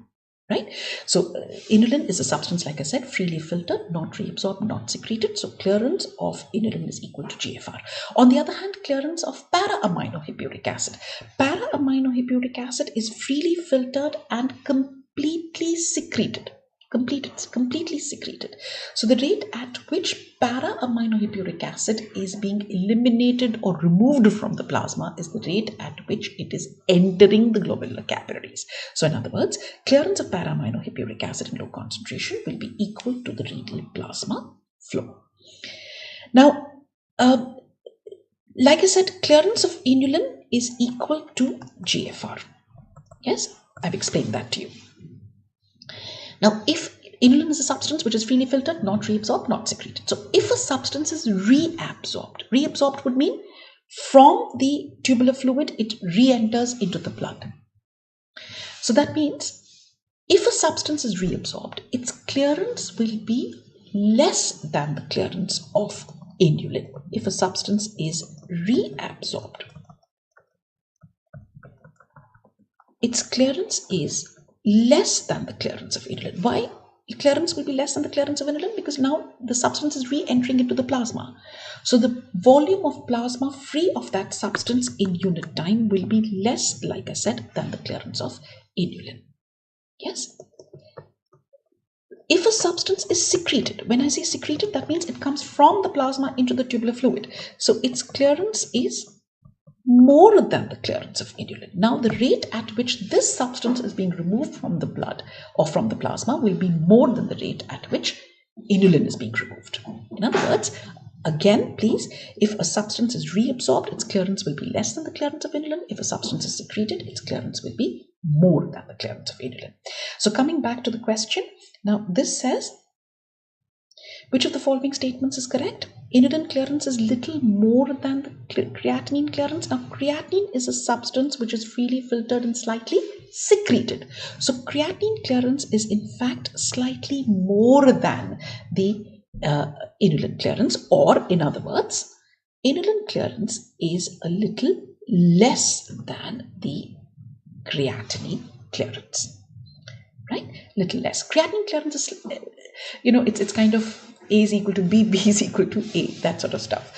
right? So inulin is a substance, like I said, freely filtered, not reabsorbed, not secreted. So clearance of inulin is equal to GFR. On the other hand, clearance of para-aminohippuric acid. Para-aminohippuric acid is freely filtered and completely secreted. Completely secreted. So the rate at which para-aminohippuric acid is being eliminated or removed from the plasma is the rate at which it is entering the glomerular capillaries. So in other words, clearance of para-aminohippuric acid in low concentration will be equal to the renal plasma flow. Now, like I said, clearance of inulin is equal to GFR. Yes, I've explained that to you. Now, if inulin is a substance which is freely filtered, not reabsorbed, not secreted. So, if a substance is reabsorbed would mean from the tubular fluid, it re-enters into the blood. So, that means if a substance is reabsorbed, its clearance will be less than the clearance of inulin. If a substance is reabsorbed, its clearance is less than the clearance of inulin. Why? Clearance will be less than the clearance of inulin because now the substance is re-entering into the plasma. So the volume of plasma free of that substance in unit time will be less, like I said, than the clearance of inulin. Yes? If a substance is secreted, when I say secreted, that means it comes from the plasma into the tubular fluid. So its clearance is more than the clearance of inulin. Now the rate at which this substance is being removed from the blood or from the plasma will be more than the rate at which inulin is being removed. In other words, again, please, if a substance is reabsorbed, its clearance will be less than the clearance of inulin. If a substance is secreted, its clearance will be more than the clearance of inulin. So coming back to the question, now this says, which of the following statements is correct? Inulin clearance is little more than the creatinine clearance. Now, creatinine is a substance which is freely filtered and slightly secreted. So, creatinine clearance is in fact slightly more than the inulin clearance, or in other words, inulin clearance is a little less than the creatinine clearance, right? Little less. Creatinine clearance is, it's kind of A is equal to B, B is equal to A, that sort of stuff,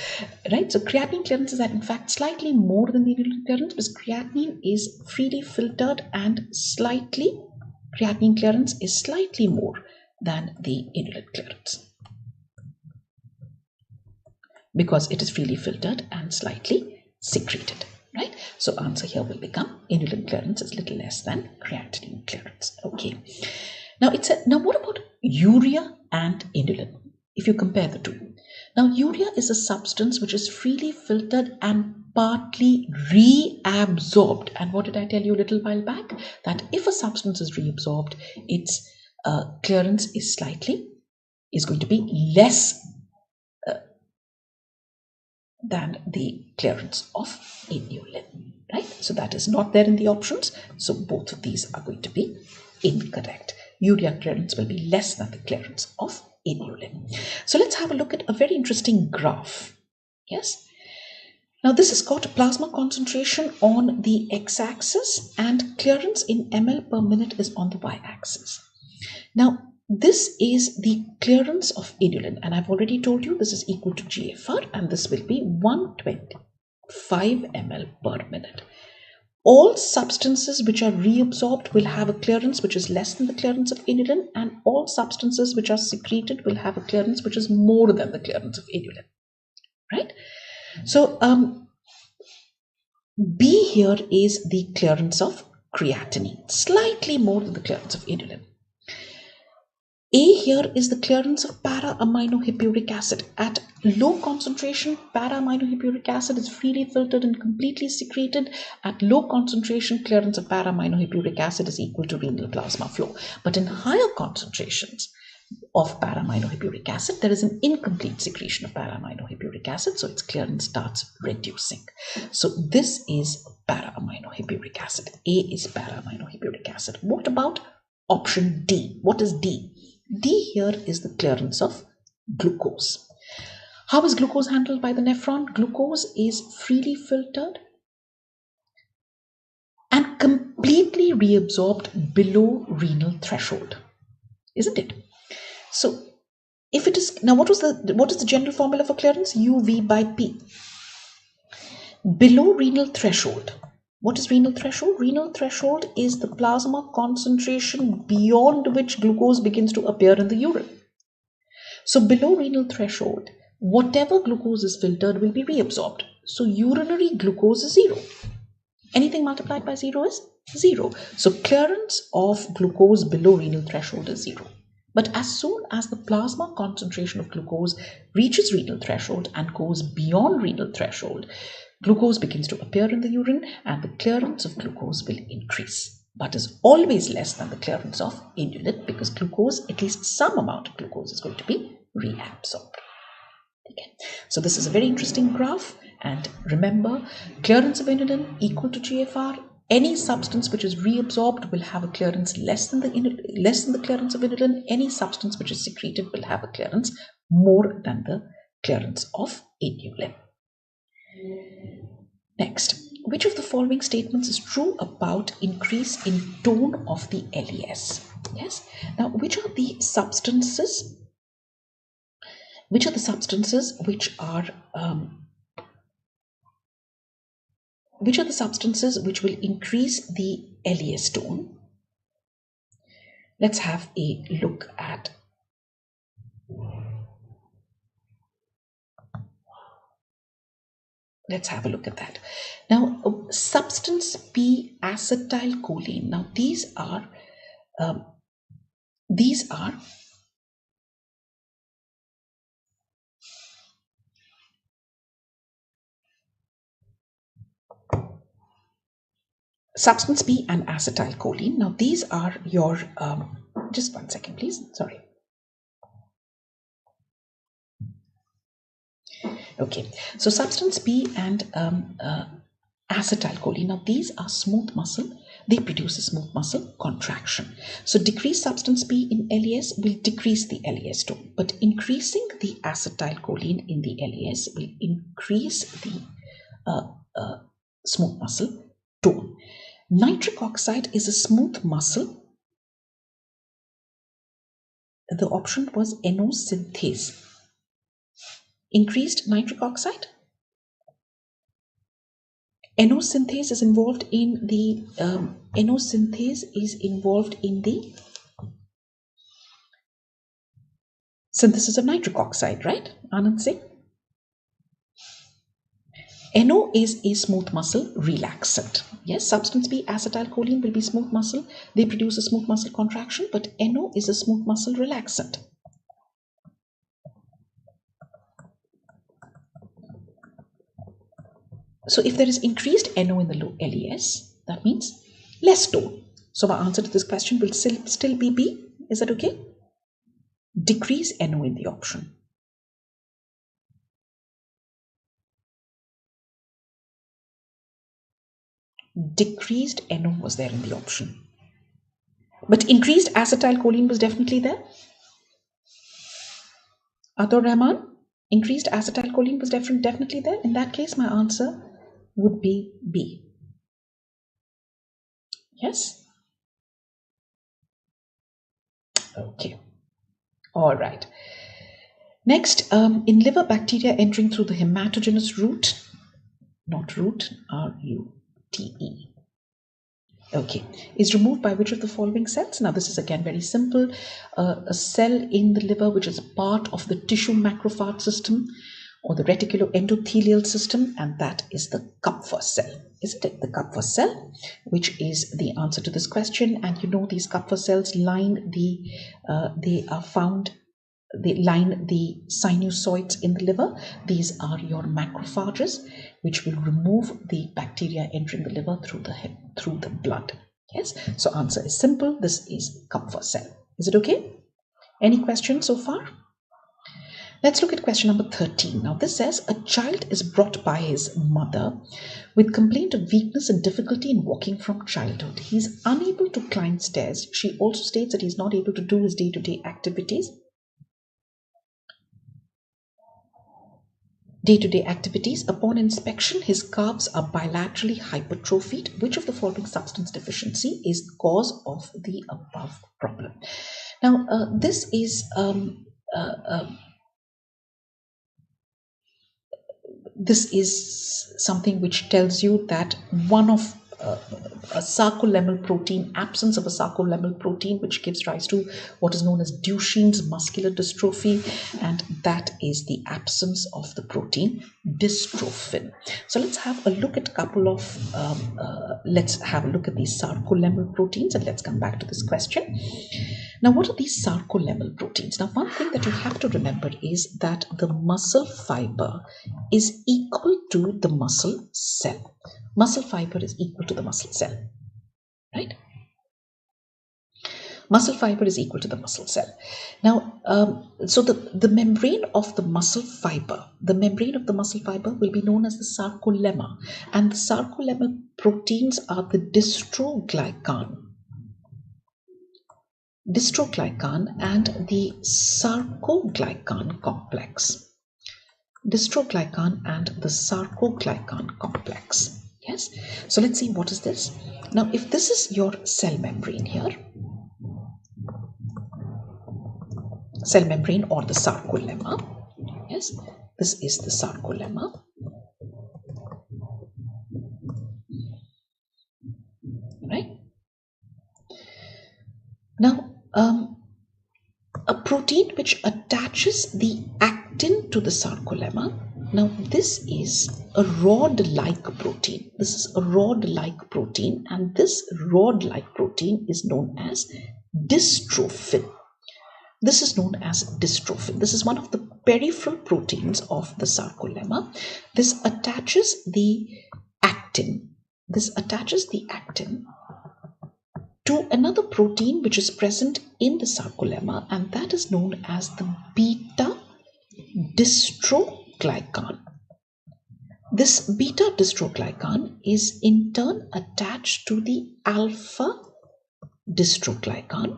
right? So creatinine clearance is in fact slightly more than the inulin clearance because creatinine is freely filtered and creatinine clearance is slightly more than the inulin clearance because it is freely filtered and slightly secreted, right? So answer here will become inulin clearance is little less than creatinine clearance. Okay. Now now what about urea and inulin? If you compare the two. Now, urea is a substance which is freely filtered and partly reabsorbed. And what did I tell you a little while back? That if a substance is reabsorbed, its clearance is going to be less than the clearance of inulin, right? So that is not there in the options. So both of these are going to be incorrect. Urea clearance will be less than the clearance of inulin. So let's have a look at a very interesting graph. Yes. Now this has got plasma concentration on the x-axis and clearance in ml per minute is on the y-axis. Now this is the clearance of inulin, and I've already told you this is equal to GFR, and this will be 125 ml per minute. All substances which are reabsorbed will have a clearance which is less than the clearance of inulin, and all substances which are secreted will have a clearance which is more than the clearance of inulin, right? So B here is the clearance of creatinine, slightly more than the clearance of inulin. A here is the clearance of para-aminohippuric acid. At low concentration, para-aminohippuric acid is freely filtered and completely secreted. At low concentration, clearance of para-aminohippuric acid is equal to renal plasma flow. But in higher concentrations of para-aminohippuric acid, there is an incomplete secretion of para-aminohippuric acid, so its clearance starts reducing. So this is para-aminohippuric acid. A is para-aminohippuric acid. What about option D? What is D? D here is the clearance of glucose. How is glucose handled by the nephron? Glucose is freely filtered and completely reabsorbed below renal threshold, isn't it? So if it is, now what is the general formula for clearance? UV by P. Below renal threshold. What is renal threshold? Renal threshold is the plasma concentration beyond which glucose begins to appear in the urine. So below renal threshold, whatever glucose is filtered will be reabsorbed. So urinary glucose is 0. Anything multiplied by 0 is 0. So clearance of glucose below renal threshold is 0. But as soon as the plasma concentration of glucose reaches renal threshold and goes beyond renal threshold, glucose begins to appear in the urine and the clearance of glucose will increase, but is always less than the clearance of inulin, because glucose, at least some amount of glucose, is going to be reabsorbed. Okay. So this is a very interesting graph, and remember, clearance of inulin equal to GFR. Any substance which is reabsorbed will have a clearance less than the clearance of inulin. Any substance which is secreted will have a clearance more than the clearance of inulin. Next, which of the following statements is true about increase in tone of the LES? Yes. Now, which are the substances which will increase the LES tone? Let's have a look at that. Now, substance P, acetylcholine. Now, these are substance P and acetylcholine. Now, these are your just one second, please. Sorry. Okay, so substance P and acetylcholine. Now, these are smooth muscle. They produce a smooth muscle contraction. So decreased substance P in LES will decrease the LES tone, but increasing the acetylcholine in the LES will increase the smooth muscle tone. Nitric oxide is a smooth muscle. The option was NO synthase. Increased nitric oxide. NO synthase is involved in the synthesis of nitric oxide, right? Anand Singh. NO is a smooth muscle relaxant. Yes, substance B, acetylcholine, will be smooth muscle. They produce a smooth muscle contraction, but NO is a smooth muscle relaxant. So if there is increased NO in the low LES, that means less tone. So my answer to this question will still be B. Is that okay? Decrease NO in the option. Decreased NO was there in the option. But increased acetylcholine was definitely there. Atul Rahman, increased acetylcholine was definitely there. In that case, my answer would be B. Yes? Okay. All right. Next, in liver, bacteria entering through the hematogenous route, not root, R-U-T-E. Okay, is removed by which of the following cells? Now this is again very simple. A cell in the liver which is part of the tissue macrophage system or the reticuloendothelial system, and that is the Kupffer cell. Isn't it? The Kupffer cell, which is the answer to this question. And you know these Kupffer cells line the, they line the sinusoids in the liver. These are your macrophages, which will remove the bacteria entering the liver through the blood. Yes, so answer is simple. This is Kupffer cell. Is it okay? Any questions so far? Let's look at question number 13. Now this says a child is brought by his mother with complaint of weakness and difficulty in walking from childhood. He is unable to climb stairs. She also states that he is not able to do his day-to-day activities. Upon inspection, his calves are bilaterally hypertrophied. Which of the following substance deficiency is the cause of the above problem? Now, this is something which tells you that one of a sarcolemmal protein, absence of a sarcolemmal protein, which gives rise to what is known as Duchenne's muscular dystrophy, and that is the absence of the protein dystrophin. So let's have a look at let's have a look at these sarcolemmal proteins, and let's come back to this question. Now, what are these sarcolemmal proteins? Now, one thing that you have to remember is that the muscle fiber is equal to the muscle cell. Muscle fiber is equal to the muscle cell, right? Muscle fiber is equal to the muscle cell. Now, so the membrane of the muscle fiber, will be known as the sarcolemma, and the sarcolemmal proteins are the dystroglycan and the sarcoglycan complex. Yes, so let's see what is this. Now, if this is your cell membrane here, cell membrane or the sarcolemma, yes, this is the sarcolemma. Right? Now, a protein which attaches the actin to the sarcolemma. Now, this is a rod-like protein. And this rod-like protein is known as dystrophin. This is one of the peripheral proteins of the sarcolemma. This attaches the actin. To another protein which is present in the sarcolemma, and that is known as the beta dystroglycan. This beta dystroglycan is in turn attached to the alpha dystroglycan,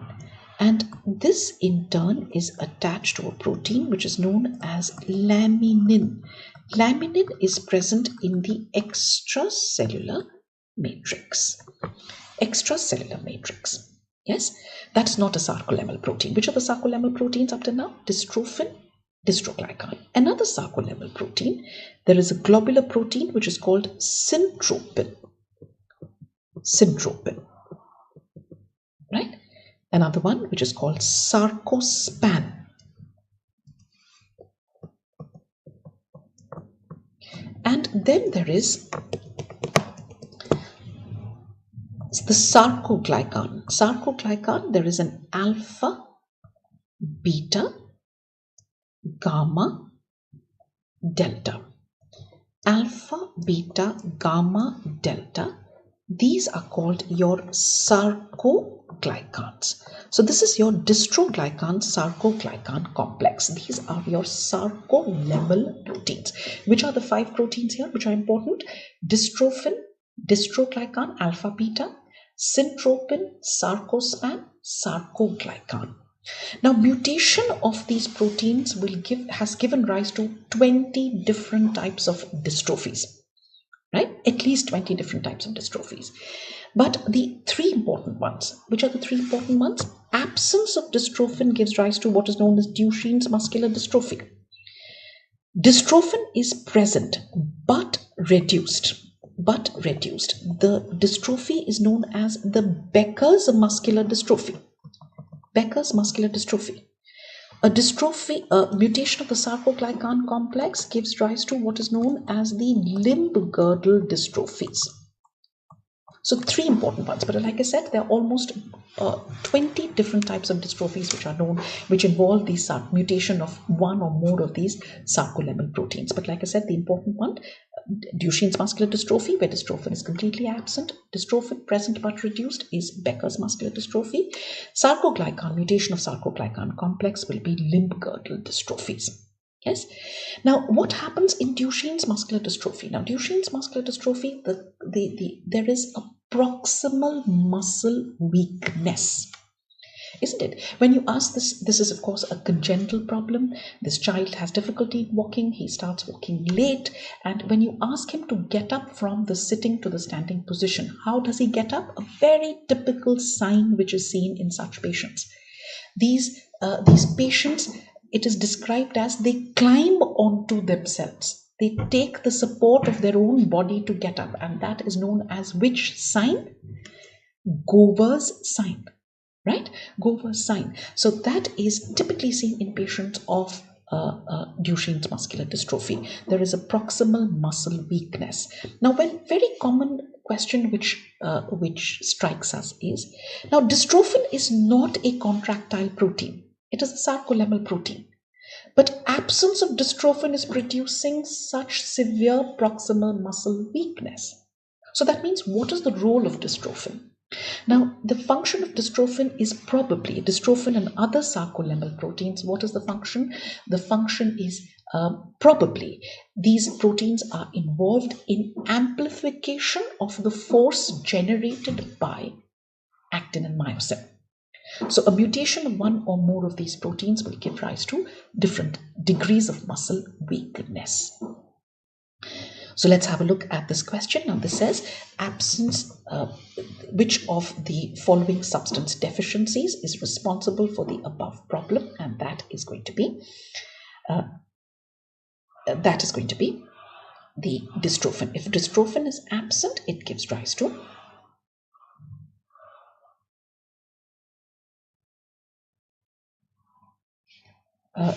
and this in turn is attached to a protein which is known as laminin. Laminin is present in the extracellular matrix. Yes, that's not a sarcolemmal protein. Which are the sarcolemmal proteins up to now? Dystrophin, dystroglycan. Another sarcolemmal protein, there is a globular protein which is called syntropin. Right? Another one which is called sarcospan. And then there is the sarcoglycan. There is an alpha, beta, gamma, delta. Alpha, beta, gamma, delta. These are called your sarcoglycans. So this is your dystroglycan sarcoglycan complex. These are your sarcolemmal proteins. Which are the 5 proteins here which are important? Dystrophin, dystroglycan, alpha, beta, syntropin, sarcospan, sarcoglycan. Now, mutation of these proteins has given rise to 20 different types of dystrophies. right? At least 20 different types of dystrophies. But the three important ones, which are the three important ones? Absence of dystrophin gives rise to what is known as Duchenne's muscular dystrophy. Dystrophin is present but reduced. The dystrophy is known as the Becker's muscular dystrophy. Becker's muscular dystrophy. A mutation of the sarcoglycan complex gives rise to what is known as the limb girdle dystrophies. So three important ones, but like I said, there are almost 20 different types of dystrophies which are known, which involve the mutation of one or more of these sarcolemmal proteins. But like I said, the important one, Duchenne's muscular dystrophy, where dystrophin is completely absent. Dystrophin present but reduced is Becker's muscular dystrophy. Sarcoglycan, mutation of sarcoglycan complex will be limb girdle dystrophies. Yes. Now, what happens in Duchenne's muscular dystrophy? Now, Duchenne's muscular dystrophy, there is a proximal muscle weakness, isn't it? When you ask this is of course a congenital problem. This child has difficulty in walking. He starts walking late, and when you ask him to get up from the sitting to the standing position, how does he get up? A very typical sign which is seen in such patients. These patients, it is described as they climb onto themselves. They take the support of their own body to get up, and that is known as which sign? Gover's sign, right? Gover's sign. So that is typically seen in patients of Duchenne's muscular dystrophy. There is a proximal muscle weakness. Now, one very common question which strikes us is, now dystrophin is not a contractile protein. It is a sarcolemmal protein. But absence of dystrophin is producing such severe proximal muscle weakness. So that means, what is the role of dystrophin? Now, the function of dystrophin is probably dystrophin and other sarcolemmal proteins. What is the function? The function is probably these proteins are involved in amplification of the force generated by actin and myosin. So a mutation of one or more of these proteins will give rise to different degrees of muscle weakness. So let's have a look at this question. Now this says, which of the following substance deficiencies is responsible for the above problem? And that is going to be the dystrophin. If dystrophin is absent, it gives rise to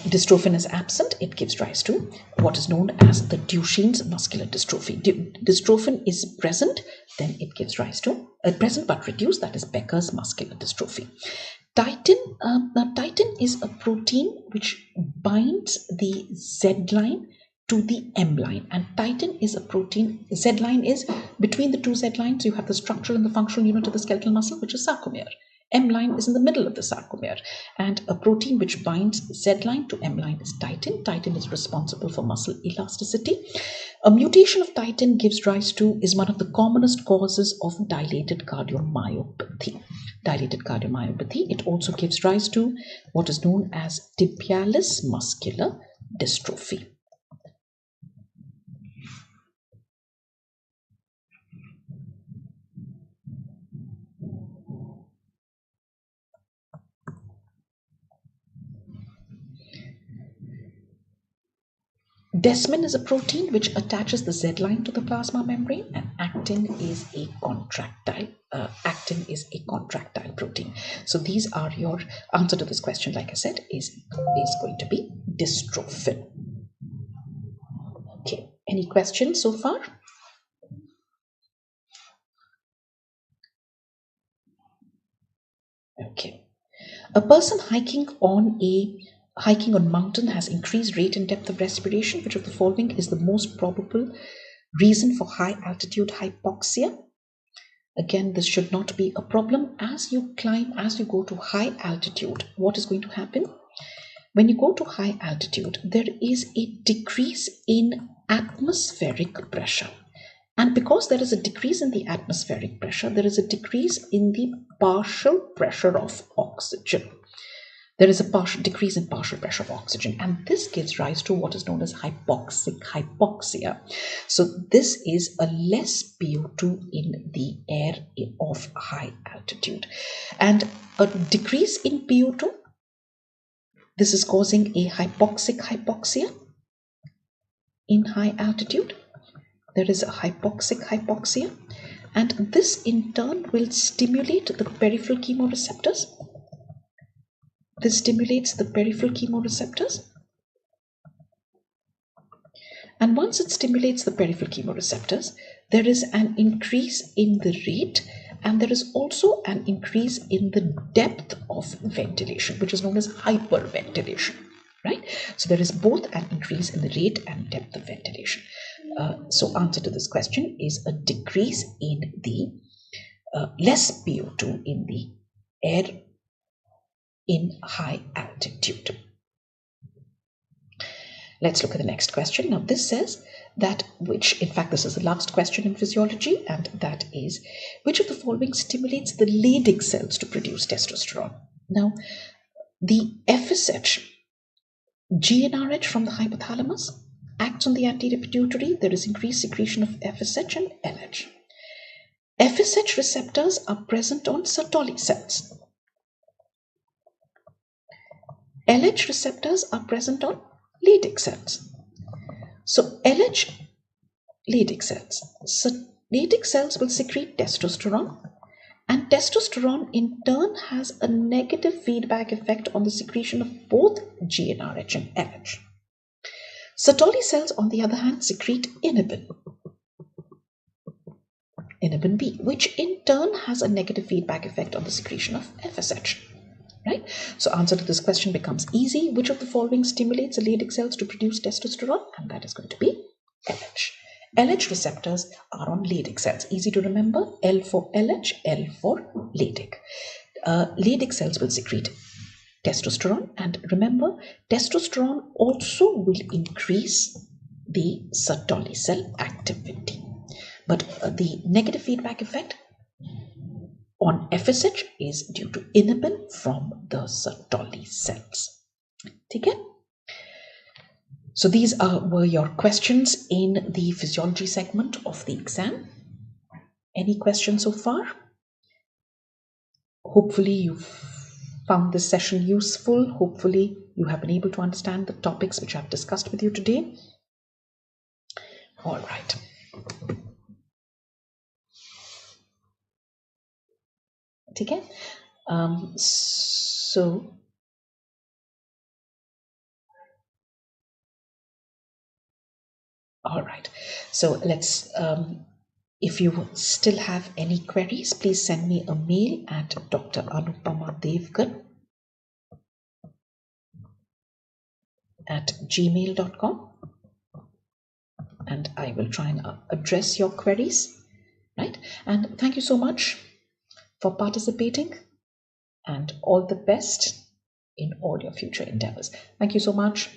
dystrophin is absent, it gives rise to what is known as the Duchenne's muscular dystrophy. Dystrophin is present, then it gives rise to present but reduced, that is Becker's muscular dystrophy. Titin is a protein which binds the Z line to the M line, and titin is a protein. Z line is between the two Z lines. You have the structural and the functional unit of the skeletal muscle, which is sarcomere. M line is in the middle of the sarcomere, and a protein which binds Z line to M line is titin. Titin is responsible for muscle elasticity. A mutation of titin gives rise to is one of the commonest causes of dilated cardiomyopathy. Dilated cardiomyopathy. It also gives rise to what is known as tibialis muscular dystrophy. Desmin is a protein which attaches the Z line to the plasma membrane, and actin is a contractile. Protein. So these are your answer to this question. Like I said, is going to be dystrophin. Okay. Any questions so far? Okay. A person hiking on mountain has increased rate and depth of respiration. Which of the following is the most probable reason for high altitude hypoxia? Again, this should not be a problem. As you climb, as you go to high altitude, what is going to happen? When you go to high altitude, there is a decrease in atmospheric pressure. And because there is a decrease in the atmospheric pressure, there is a decrease in the partial pressure of oxygen. there is a partial decrease in partial pressure of oxygen, and this gives rise to what is known as hypoxic hypoxia. So this is a less PO2 in the air of high altitude, and a decrease in PO2, this is causing a hypoxic hypoxia in high altitude. There is a hypoxic hypoxia, and this in turn will stimulate the peripheral chemoreceptors. This stimulates the peripheral chemoreceptors. And once it stimulates the peripheral chemoreceptors, there is an increase in the rate, and there is also an increase in the depth of ventilation, which is known as hyperventilation, right? So there is both an increase in the rate and depth of ventilation. So answer to this question is a decrease in the less PO2 in the air in high altitude. Let's look at the next question. Now this says that in fact this is the last question in physiology, and that is, which of the following stimulates the Leydig cells to produce testosterone? Now the FSH, GnRH from the hypothalamus acts on the anterior pituitary. There is increased secretion of FSH and LH. FSH receptors are present on Sertoli cells. LH receptors are present on Leydig cells. So LH, Leydig cells. So Leydig cells will secrete testosterone, and testosterone in turn has a negative feedback effect on the secretion of both GnRH and LH. Sertoli cells, on the other hand, secrete inhibin B, which in turn has a negative feedback effect on the secretion of FSH. Right? So answer to this question becomes easy. Which of the following stimulates the Leydig cells to produce testosterone? And that is going to be LH. LH receptors are on Leydig cells. Easy to remember. L for LH, L for Leydig. Leydig cells will secrete testosterone, and remember, testosterone also will increase the Sertoli cell activity. But the negative feedback effect on FSH is due to inhibin from the Sertoli cells. Okay? So these were your questions in the physiology segment of the exam. Any questions so far? Hopefully you've found this session useful. Hopefully you have been able to understand the topics which I've discussed with you today. All right. Okay. All right. So let's, if you still have any queries, please send me a mail at Dr. Anupama Devgan at gmail.com, and I will try and address your queries, right? And thank you so much for participating, and all the best in all your future endeavors. Thank you so much.